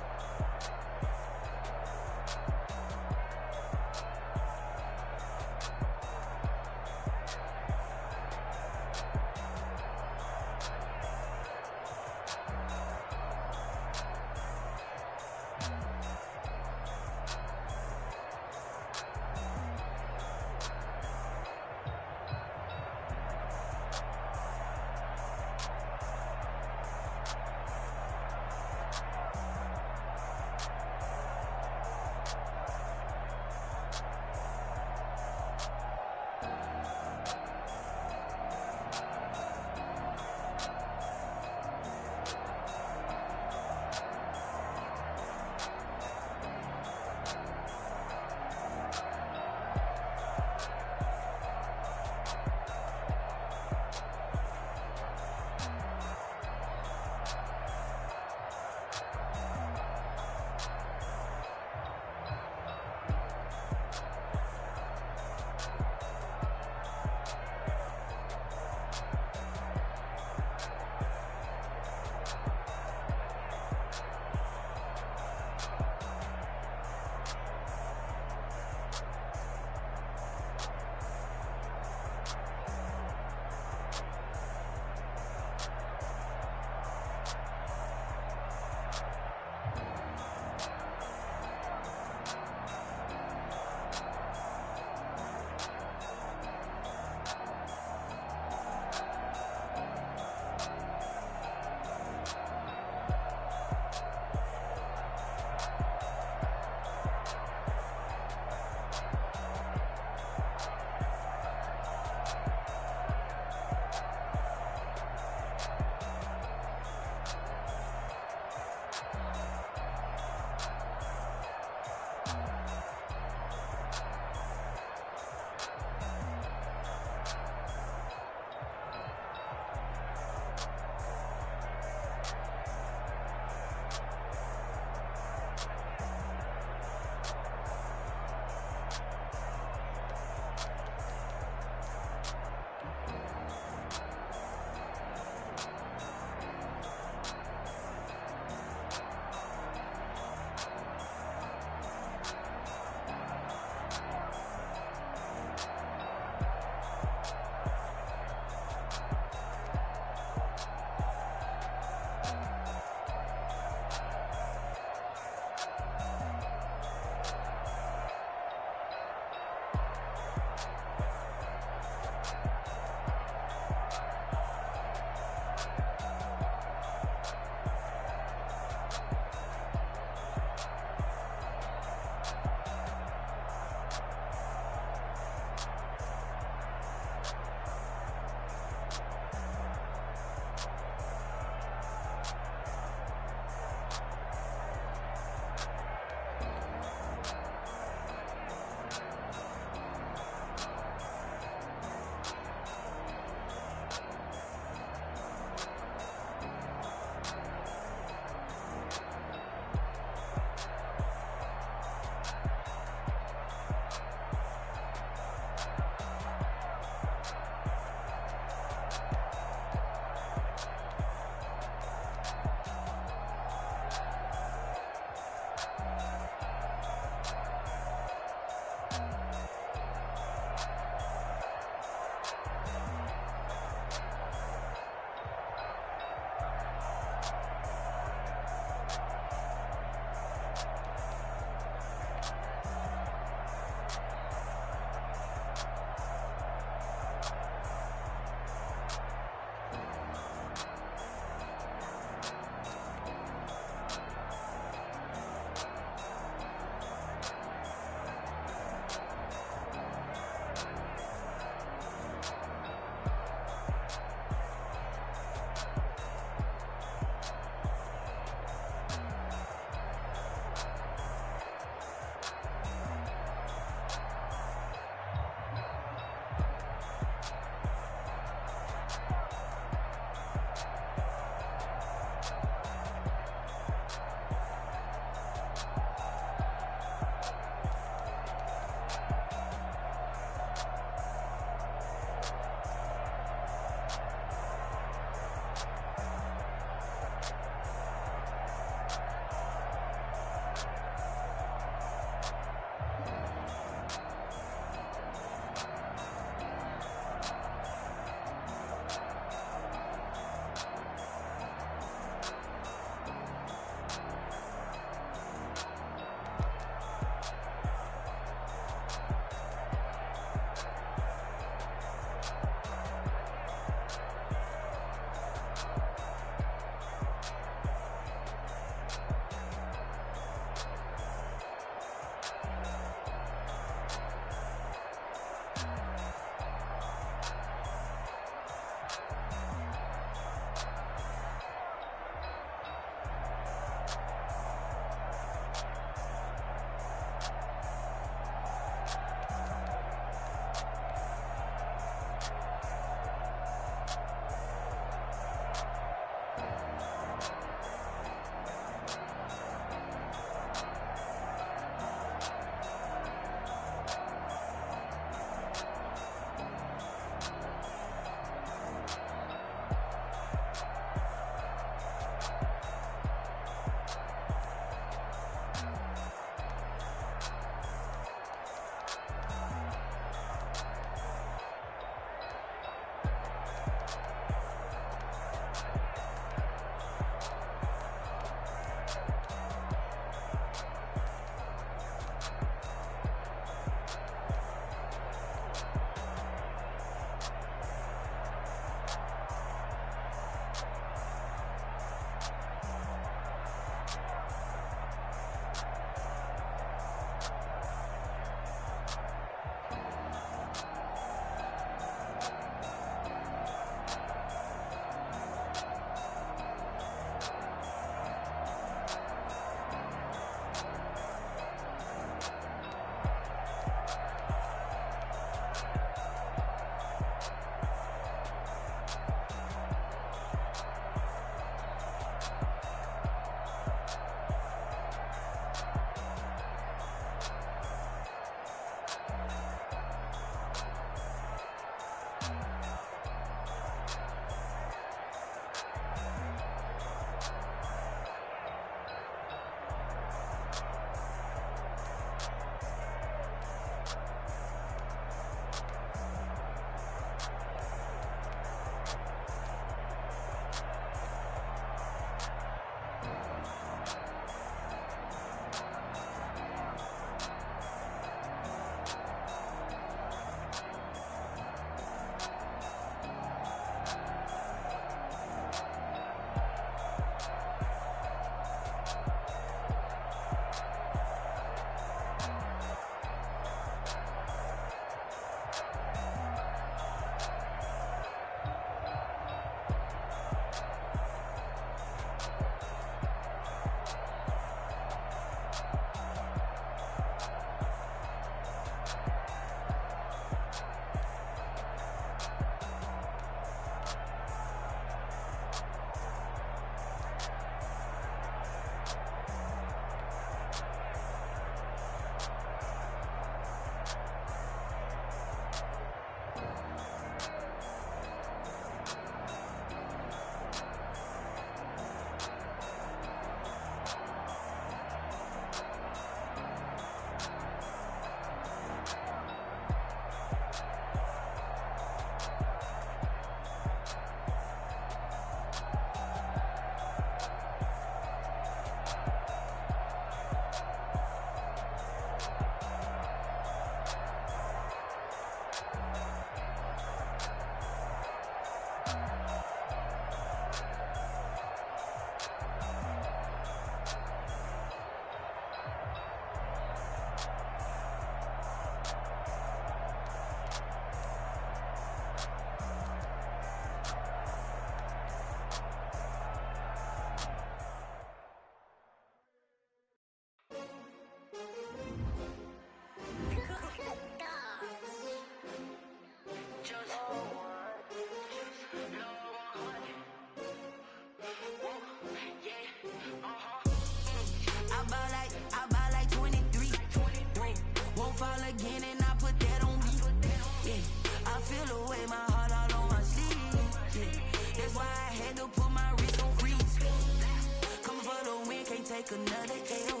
take another L.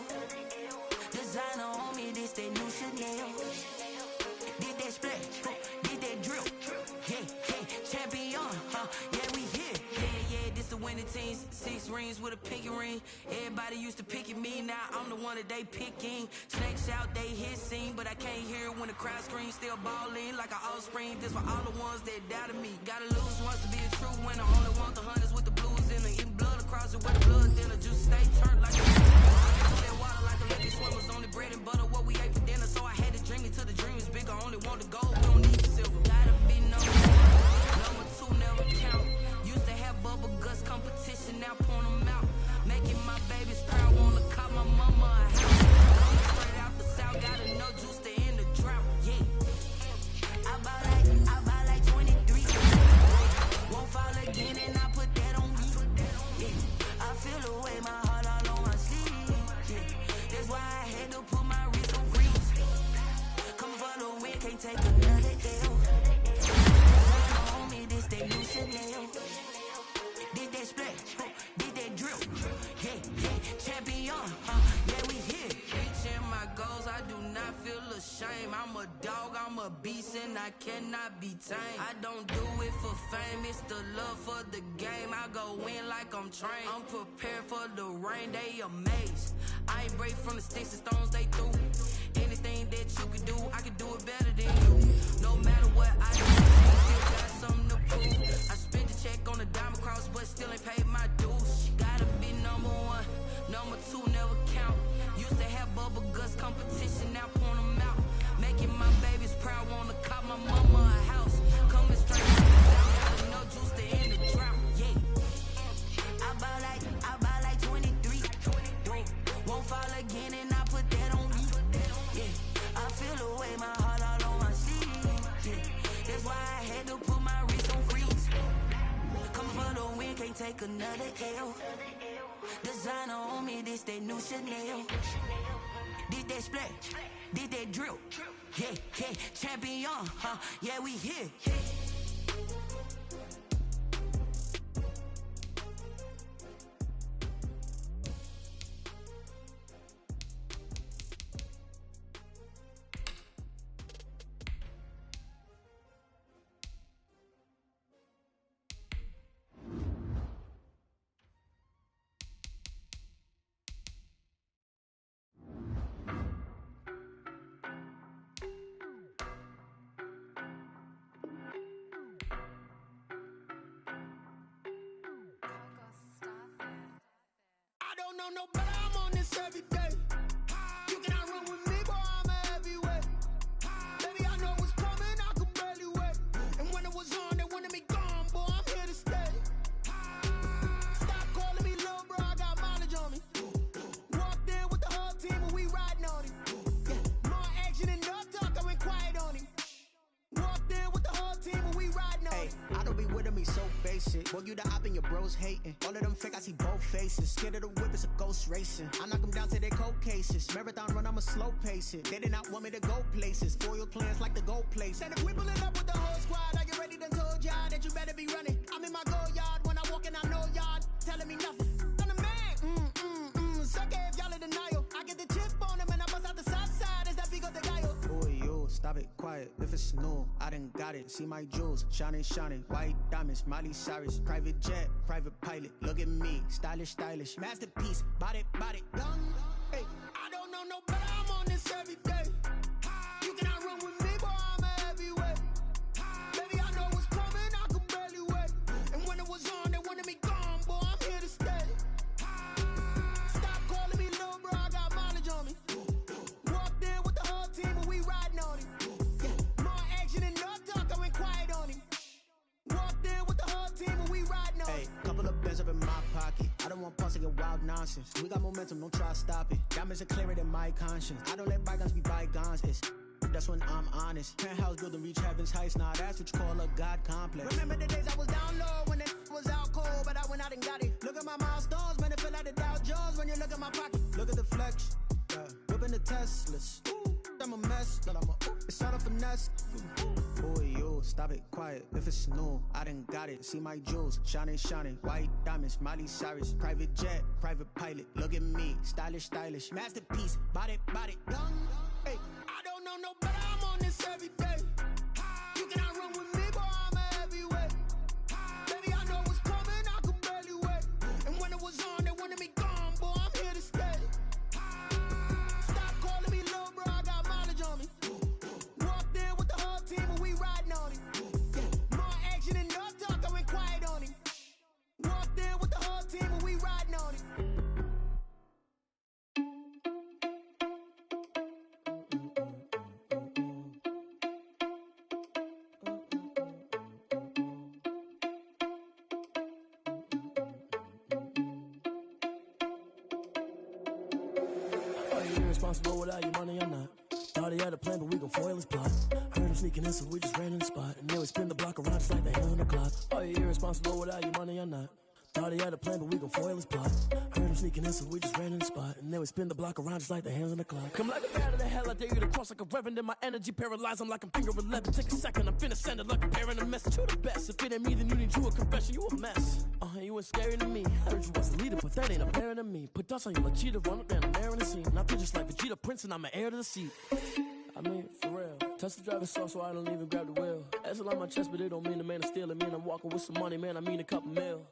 Designer on me, this that new Chanel. Did that split, did that drill. Yeah, champion, yeah, we here. Yeah, this the winning team. 6 rings with a pinky ring. Everybody used to picking me, now I'm the one that they picking. Snakes out, they hit scene, but I can't hear when the crowd screams. Still balling like an offspring. This for all the ones that doubted me. Gotta lose once to be a true winner. Only want the hunters with the blues in it. Eating blood across it with the blood dinner. Juice stay turned like a that water like the lucky swimmers. Only bread and butter, what we ate for dinner. So I had to dream it till the dream is bigger. Only want the gold, we don't need the silver. Gotta be number 2, never count. Used to have bubble guts competition, now point them out. Making my babies proud, wanna call my mama a house. Coming straight out the south, got enough juice to end the drought. Yeah, I buy like 23. Won't fall again, and I put that on me. Yeah, I feel the way, my heart all on my sleeve. Yeah, that's why I had to put my wrist on freeze. Coming for the win, can't take another L. On me, this that new Chanel. Did that split, did that drill. Yeah, champion, yeah, we here. Reaching my goals, I do not feel ashamed. I'm a dog, I'm a beast, and I cannot be tamed. I don't do it for fame, it's the love for the game. I go in like I'm trained. I'm prepared for the rain, they amazed. I ain't break from the sticks and stones they threw. Anything that you can do, I can do it better than you. No matter what I do, still got something to prove. I spent the check on the diamond cross, but still ain't paid my dues. Gotta be number 1, number 2 never count. Used to have bubble guts competition, now point them out. Making my babies proud, wanna call my mama a house. Coming straight from the south, got enough juice to end the drought. Yeah, I buy like 23. Won't fall again, and I put that on me. Yeah, I feel the way, my heart all on my sleeve. Yeah, that's why I had to put my wrist on freeze. Come for the win, can't take another L. Designer on me, this that new Chanel. Did that split, did that drill. Yeah, champion, yeah, we here. No better, I'm on this every day. You cannot run with me, boy, I'm a heavyweight. Baby, I know what's coming, I could barely wait. And when it was on, they wanted me gone, boy, I'm here to stay. Stop calling me little bro, I got mileage on me. Walked in with the whole team and we riding on him. Yeah, more action and no talk, I went quiet on him. Walked in with the whole team and we riding on him. I don't be with me so basic. Boy, you the op and your bros hating. All of them fake, I see both faces. Scared of the whip, it's a ghost racing. I knock them down to their cold cases. Marathon run, I'ma slow pace it. They did not want me to go places. Foil plans like the gold place. And if we pulling up with the whole squad, are you ready? Done told y'all that you better be running. I'm in my go yard when I walk in, I know y'all telling me nothing. I'm the man, suck it if y'all in denial. I get the chip on him and I bust out the south side. Is that Vigo the guy? Boy, you stop it, quiet. If it's new, I done got it. See my jewels, shining, white diamonds, Miley Cyrus, private jet, private pilot. Look at me, stylish, masterpiece, body, young. Hey, I don't know no better, I'm on this every day. You cannot run with me, boy, I'm a heavyweight. Baby, I know what's coming, I could barely wait. And when it was on, they wanted me gone, boy, I'm here to stay. Stop calling me little bro, I got mileage on me. Walked in with the whole team and we riding on him. Yeah, more action and no talk, I went quiet on him. Walked in with the whole team and we riding on him. Hey, couple of bands up in my pocket. I don't want punks to get wild nonsense. We got momentum, don't try to stop it. Diamonds are clearer than my conscience. I don't let bygones be bygones. That's when I'm honest. Penthouse building, reach heaven's heights. Nah, that's what you call a God complex. Remember the days I was down low when it was out cold, but I went out and got it. Look at my milestones, feel like the Dow Jones when you look at my pocket. Look at the flex, whipping the Teslas. I'm a mess, but it's not a finesse. Boy, you stop it, quiet. If it's new, I done got it. See my jewels, shining, shining. White diamonds, Miley Cyrus. Private jet, private pilot. Look at me, stylish, stylish. Masterpiece, body, young. Hey, I don't know no better. I'm on this every day. You cannot run with me, boy. I'm a heavyweight. Baby, I know what's coming. I could barely wait. And when it was on, they wanted me gone, boy. I'm here to stay. Stop calling me little bro. I got mileage on me. Walked in with the whole team and we riding on it. More action and no talk. I went quiet on it. Walked in with the whole team and we riding on it. Irresponsible without your money or not. Thought he had a plan, but we gon' foil his plot. Heard him sneaking in, so we just ran in the spot. And then we spin the block around just like the hands on the clock. Are you irresponsible without your money or not? Thought he had a plan, but we gon' foil his plot. Heard him sneaking in, so we just ran in the spot. And then we spin the block around just like the hands on the clock. Come like a bat of the hell, I dare you to cross like a reverend. And my energy paralyzed, I'm like I'm finger 11. Take a second, I'm finna send it like a parent a message. You the best, if it ain't me, then you need you a confession. You a mess, you ain't scary to me. I heard you was a leader, but that ain't apparent to me. Put dust on you like cheetah, run up down the air in the scene. Now just like Vegeta Prince, and I'm an heir to the seat. I mean, for real. Touch the driver's soft, so I don't even grab the wheel. That's on my chest, but it don't mean the man is stealing. Mean I'm walking with some money, man, I mean a couple mil.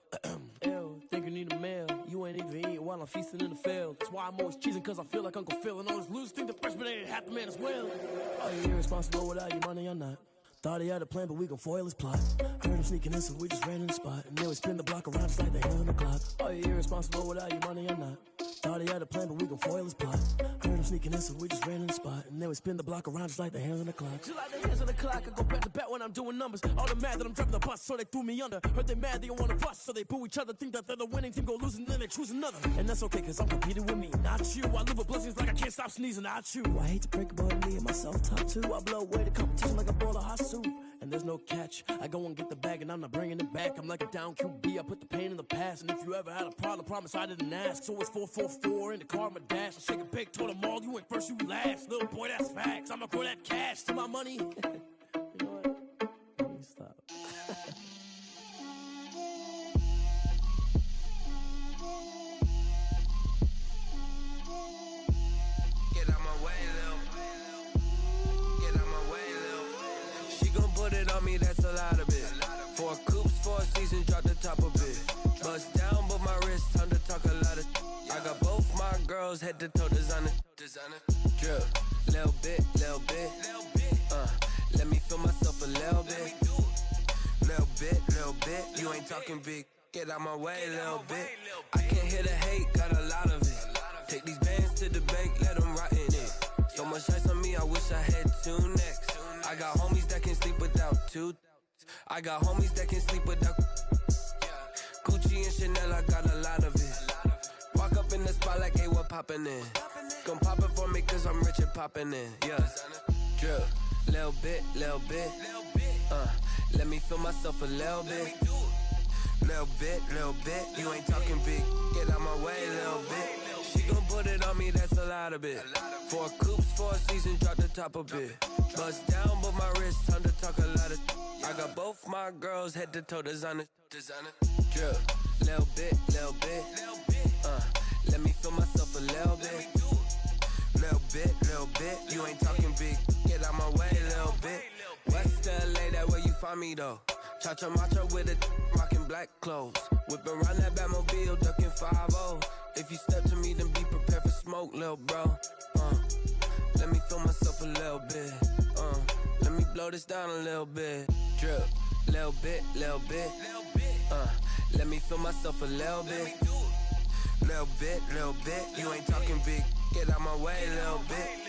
Ew, think you need a meal. You ain't even eating while I'm feasting in the field. That's why I'm always cheesing, cause I feel like Uncle Phil. And all this losers think the freshman ain't half the man as well. Are you irresponsible without your money or not? Thought he had a plan, but we gon' foil his plot. Heard him sneaking in, so we just ran in the spot. And then we spin the block around just like the hands on the clock. Are you irresponsible without your money or not? Thought he had a plan, but we gon' foil his plot. Heard him sneaking in, so we just ran in the spot. And then we spin the block around just like the hands on the clock. Just like the hands on the clock, I go back to back when I'm doing numbers. All the mad that I'm driving the bus, so they threw me under. Heard they mad, they don't wanna bust, so they boo each other. Think that they're the winning team, go losing, then they choose another. And that's okay, cause I'm competing with me, not you. I live with blessings like I can't stop sneezing, not you. I hate to break about me and myself top two. I blow away the competition like a bowl of hot soup. And there's no catch. I go and get the bag and I'm not bringing it back. I'm like a down QB, I put the pain in the past. And if you ever had a problem, promise I didn't ask. So it's 444 in the car, my dash. I shake a big, told them all, you ain't first, you last. Little boy, that's facts. I'ma throw that cash to my money. You know what? Let me stop. Get out my way, Lil. Get out my way, Lil. She gon' put it on me, that's a lot of it. 4 coops, 4 seasons, drop the top of it. Bust down, but my wrist, time to talk a lot of. I got both my girls head to toe designer. Drip, little bit. Let me feel myself a little bit. Little bit. You ain't talking big. Get out my way, little bit. I can't hear the hate, got a lot of it. Take these bands to the bank, let them rot in it. So much ice on me, I wish I had 2 necks. I got homies that can sleep without 2. I got homies that can sleep without Gucci and Chanel, I got a lot of it. Walk up in the spot like, hey, what poppin' in? Gon' pop it for me cause I'm rich and poppin' in, yeah. Drip, little bit. Let me feel myself a little bit. Little bit. You ain't talking big. Get out my way, little bit. She gon' put it on me, that's a lot of it. 4 coops, 4 seasons, drop the top of it. Bust down, but my wrist, time to talk a lot of. I got both my girls head to toe designer. Drip, little bit. Let me feel myself a little bit. Little bit. You ain't talking big. Get out my way, little bit. West LA, that where you find me though. Cha-cha macha with it, rockin' black clothes. Whip around that Batmobile, ducking 5-0. If you step to me, then be prepared for smoke, lil' bro. Let me feel myself a little bit. Let me blow this down a little bit. Drip, little bit. Let me feel myself a little bit. Little bit. You ain't talking big. Get out my way, little bit.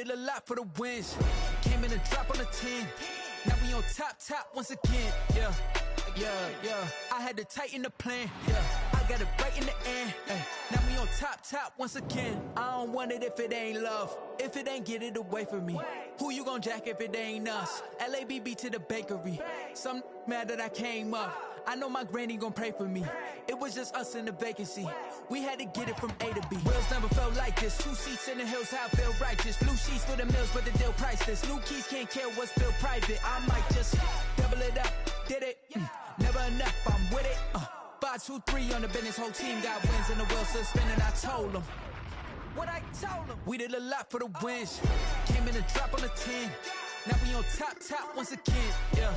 did a lot for the wins. Came in and drop on the 10. Now we on top once again. Yeah. I had to tighten the plan. Yeah. I got it right in the end. Now we on top once again. I don't want it if it ain't love. If it ain't, get it away from me. Who you gon' jack if it ain't us? LABB to the bakery. Some mad that I came up. I know my granny gon' pray for me. It was just us in the vacancy. We had to get it from A to B. Wheels never felt like this. 2 seats in the hills, how I feel righteous. Blue sheets for the mills, but the deal priceless. New keys can't care what's still private. I might just double it up. Did it? Never enough, I'm with it. 5, 2, 3 on the business. Whole team got wins and the wheels still spinning. I told them what I told them. We did a lot for the wins. Came in and drop on the 10. Now we on top once again. Yeah.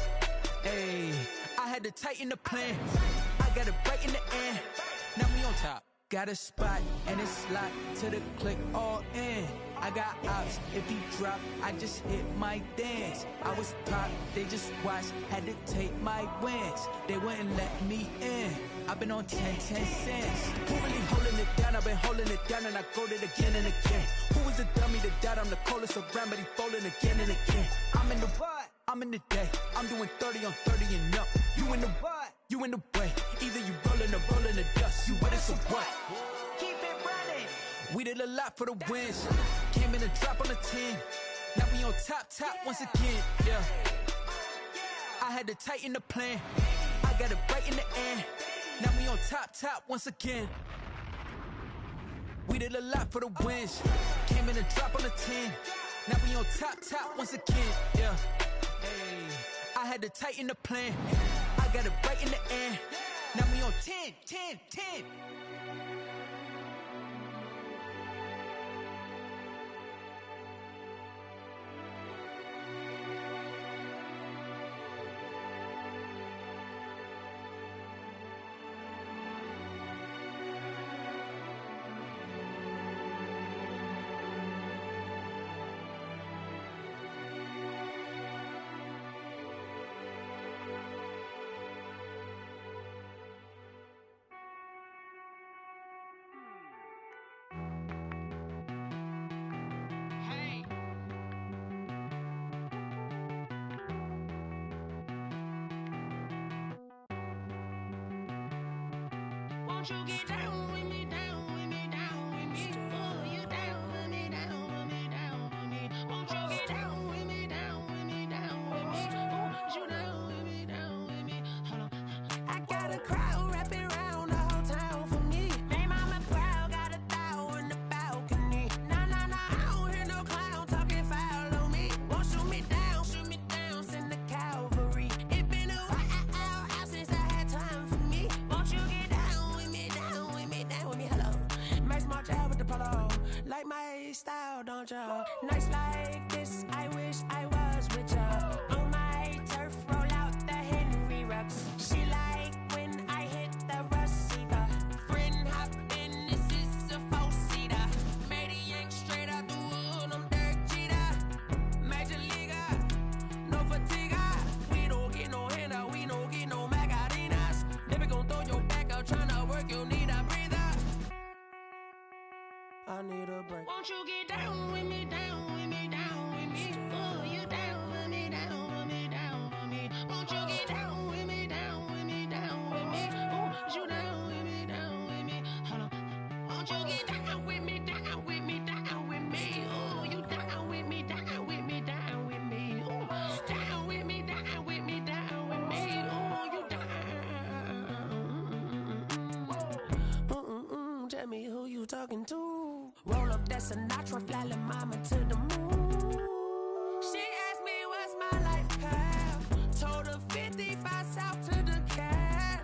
Hey, I had to tighten the plan. I got it right in the end. Now we on top. Got a spot and it's locked to the click all in. I got ops, if he drop, I just hit my dance. I was pop, they just watched, had to take my wins. They wouldn't let me in. I've been on 10 cents. Who really holding it down? I've been holding it down and I go it again and again. Who was the dummy that died? I'm the coldest around, but he folding again and again. I'm in the what? I'm in the day. I'm doing 30 on 30 and up. You in the what? You in the way. Either you rolling or rolling the dust. You with it, so what? Keep it running. We did a lot for the wins. Came in and drop on the 10. Now we on top once again. Yeah. I had to tighten the plan. I got it right in the end. Now we on top once again. We did a lot for the wins. Came in and drop on the 10. Now we on top once again. Yeah. Hey, I had to tighten the plan. I got it right in the end. Now we on 10. Won't you get down with me, down with me, down with me? Oh, you down with me, down with me, down with me. Won't you get down with me, down with me, down with me? Oh, you down with me, down with me? Hold on. I got a crowd wrapping around the whole town for me. Hey, mama proud, got a thou in the balcony. Nah, I don't hear no clown talking foul on me. Won't shoot me down, send the cavalry. It been a while since I had time for me. Won't you get down with me, down with me, down with me? Hello. Max March out with the polo. Like my style, don't ya? Nights like this, I wish I was with ya. On my turf, roll out the Henry Rux. She like when I hit the receiver. Friend hop in, this is a four-seater. Made a yank straight out the wood, I'm Derek Jeter. Major leaguer, no fatigue. We don't get no handout, we don't get no Magarinas. Never gon' throw your back out, tryna work, you need a breather. I need a break. Won't you get down with me, down with me, down with me? Oh, you down with me, down with me, down with me? Won't you get down with me, down with me, down with me? Oh, you down with me, down with me? Hold on. Won't you get down with me, down with me, down with me? Oh, you down with me, down with me, down with me? Oh, down with me, down with me, down with me? Oh, you down. Tell me who you talking to. Roll up that Sinatra, fly la mama to the moon. She asked me what's my life path. Told her 55 south to the cash.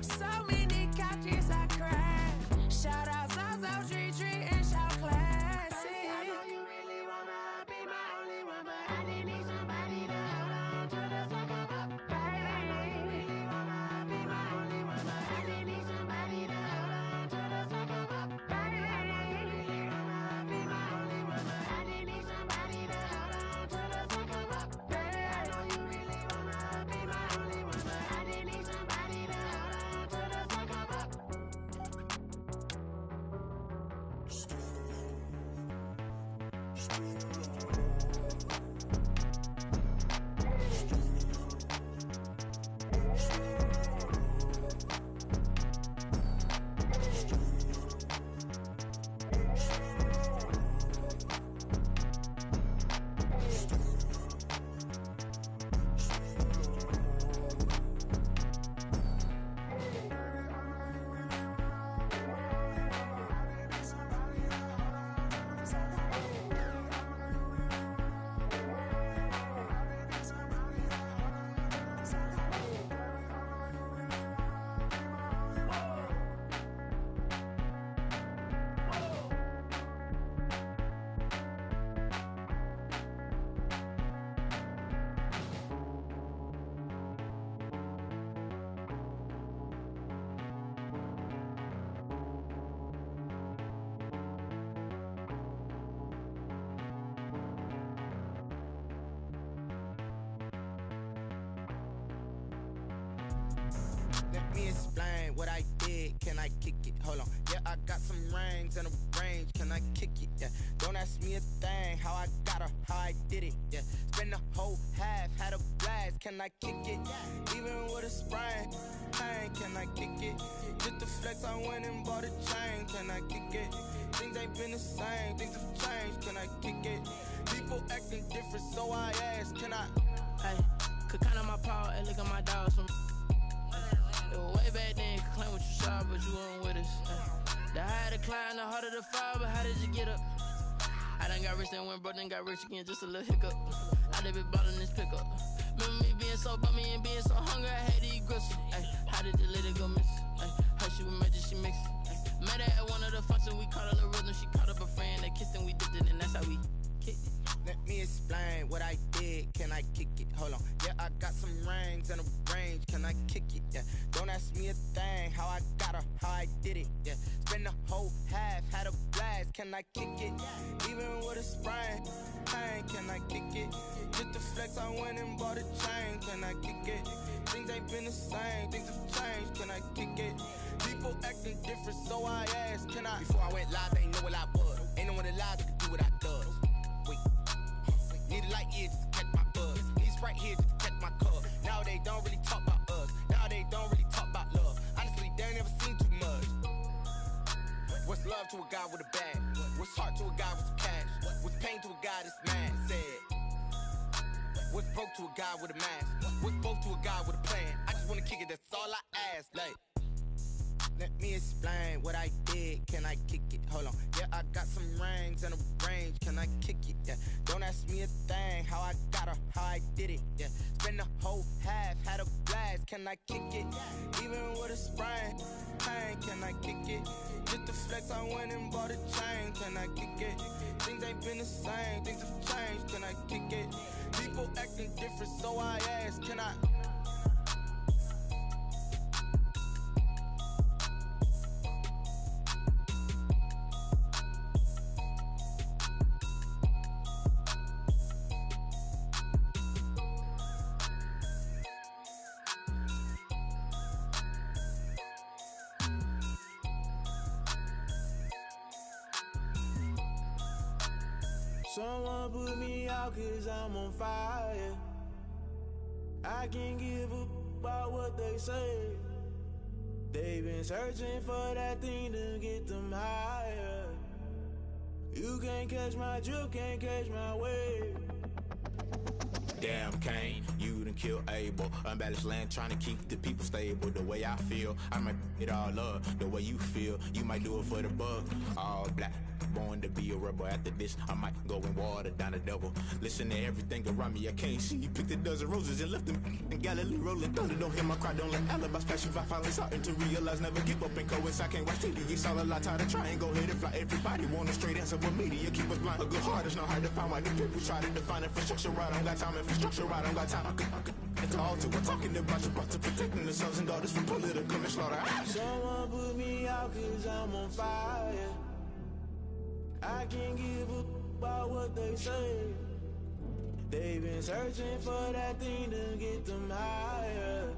So many couches I crashed. Shout out South Street and shout classy. I know you really wanna be my only one, but I didn't need somebody to hold on to the second up. Baby, I know you really wanna be my only one, but I didn't need somebody to hold on to the second up. Baby, I know you really wanna be my only one, but I didn't need somebody to hold on to the second up. Baby, I know you really wanna be my only one, but I didn't need somebody to hold on to the second up. Let me explain what I did. Can I kick it? Hold on. Yeah, I got some rings and a range. Can I kick it? Yeah. Don't ask me a thing. How I got her, how I did it. Yeah. Spend the whole half, had a blast. Can I kick it? Even with a sprain. Pain, can I kick it? Just the flex, I went and bought a chain. Can I kick it? Things ain't been the same. Things have changed. Can I kick it? People acting different, so I ask. Can I? Hey, could count on my power and look at my dogs from. Way back then, could claim what you saw, but you weren't with us. The higher the climb, the harder the fall, but how did you get up? I done got rich and went broke, then got rich again, just a little hiccup. I done been ballin' this pickup. Remember me being so bummy and being so hungry, I had to eat gristle. How did the lady go miss? How she was magic, she mixed. Met her at one of the functions, we caught her the rhythm, she caught up a friend, they kissed and we dipped it, and that's how we kicked it. Let me explain what I did. Can I kick it? Hold on. Yeah, I got some rings and a range. Can I kick it? Yeah. Don't ask me a thing. How I got her, how I did it. Yeah. Spend the whole half, had a blast. Can I kick it? Even with a sprain. Pain, can I kick it? Just the flex, I went and bought a chain. Can I kick it? Things ain't been the same. Things have changed. Can I kick it? People acting different, so I asked. Can I? Before I went live, they ain't know what I was. Ain't no one alive that could do what I does. Wait. Need a light here just to catch my buzz. Need Sprite here just to catch my cup. Now they don't really talk about us. Now they don't really talk about love. Honestly, they ain't never seen too much. What's love to a guy with a bag? What's heart to a guy with some cash? What's pain to a guy that's mad? Said. What's broke to a guy with a mask? What's both to a guy with a plan? I just wanna kick it, that's all I ask. Like, let me explain what I did. Can I kick it? Hold on. Yeah, I got some rings and a range. Can I kick it? Yeah. Don't ask me a thing. How I got her, how I did it. Yeah. Spend the whole half, had a blast. Can I kick it? Even with a sprain. Pain, can I kick it? Just the flex, I went and bought a chain. Can I kick it? Things ain't been the same. Things have changed. Can I kick it? People acting different, so I ask. Can I? Someone put me out 'cause I'm on fire. I can't give up about what they say. They've been searching for that thing to get them higher. You can't catch my drift, can't catch my wave. Damn, Kane, you done killed Abel. Unbalanced land, trying to keep the people stable. The way I feel, I might it all up. The way you feel, you might do it for the buck. All black, born to be a rebel. After this, I might go and water down the devil. Listen to everything around me, I can't see. Picked a dozen roses and left them in Galilee rolling thunder. Don't hear my cry, don't let alibis pass you. I finally starting to realize, never give up and coincide. Can't watch TV, it's all a lot. Tired of trying, go ahead and fly. Everybody want a straight answer with media. Keep us blind, a good heart is not hard to find. Why the people try to define infrastructure right? I don't got time, infrastructure right, I don't got time. I could at the altar, we're talking about your brother, protecting the sons and daughters from political and slaughter. Someone put me out 'cause I'm on fire. I can't give up about what they say. They've been searching for that thing to get them higher.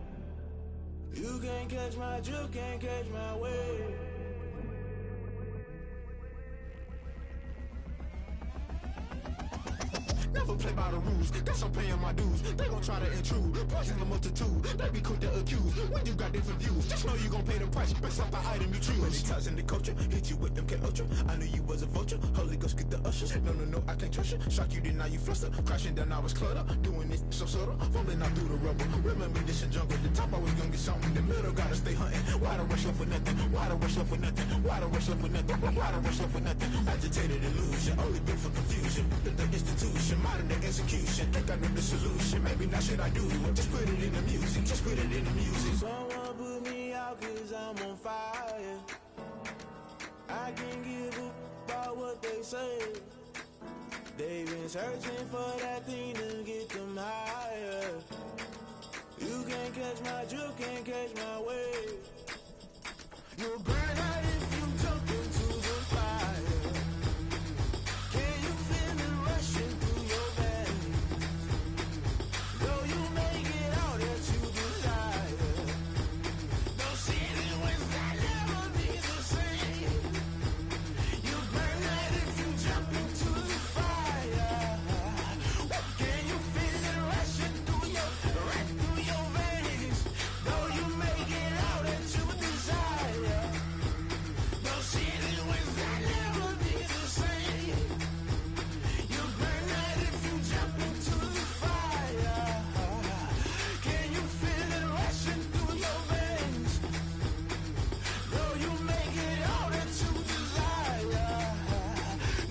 You can't catch my drift, can't catch my wave. never play by the rules. Guess I'm paying my dues. They gon' try to intrude. Poison the multitude. They be quick to accuse. When you got different views, just know you gon' pay the price based off the item you choose. Many times in the culture, hit you with them K Ultra. I knew you was a vulture. Holy Ghost get the ushers. No, I can't trust you. Shock you, then now you fluster. Crashing down, I was cluttered. Doing this so subtle. Fumbling out through the rubble. Remember this in jungle. The top I was gonna get something. The middle gotta stay hunting. Why the rush up for nothing? Why the rush up for nothing? Why the rush up for nothing? Why the rush up for nothing? Agitated illusion. Only built for confusion. The institution, modern day execution. Think I know the solution. Maybe now should I do it? Just put it in the music. Just put it in the music. Someone put me out 'cause I'm on fire. I can't give up about what they say. They've been searching for that thing to get them higher. You can't catch my drift, can't catch my wave. You'll burn out if you jump into the fire. Can you feel it rushing through your veins? Though you may get all that you desire, no city was that never be the same. You burn out if you jump into the fire. Can you feel it rushing through your veins? Though you may get all that you desire, no city was that never be the same. You burn out if you jump into the fire. Can you feel it rushing through your veins? Though you may get all that you desire,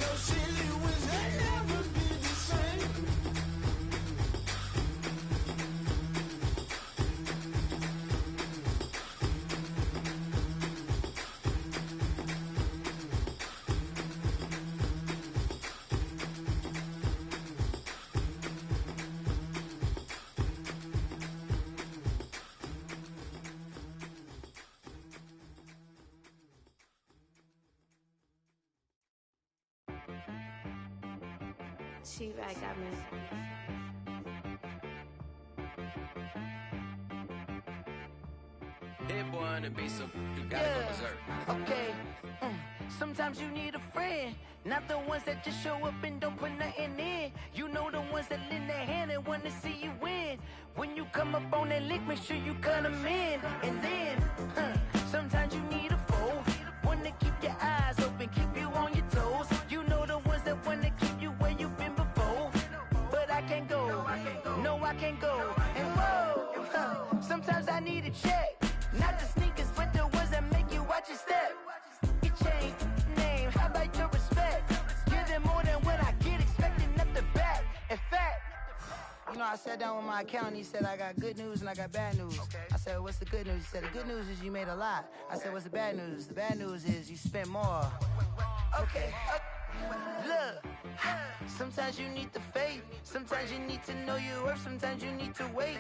no city was that never be the same. She-Rag got me. Hit boy on the beat, so you gotta go berserk. Okay. Sometimes you need a friend, not the ones that just show up and don't put nothing in. You know the ones that lend their hand and wanna see you win. When you come up on that lick, make sure you cut them in. And then, sometimes you need a foe, one to keep your eyes open, keep you on your toes. You know the ones that wanna keep you where you've been before. But I can't go, no I can't go. And whoa, sometimes I need a check. Not the sneakers, but the ones that make you watch your step. Your chain, name, how about your respect? Give them more than what I get, expecting nothing back. In fact, you know, I sat down with my accountant, he said, I got good news and I got bad news. I said, what's the good news? He said, the good news is you made a lot. I said, what's the bad news? The bad news is you spent more. Okay. Look, sometimes you need the faith, sometimes you need to know your worth, sometimes you need to wait.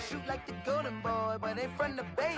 Shoot like the golden boy, but ain't from the bay.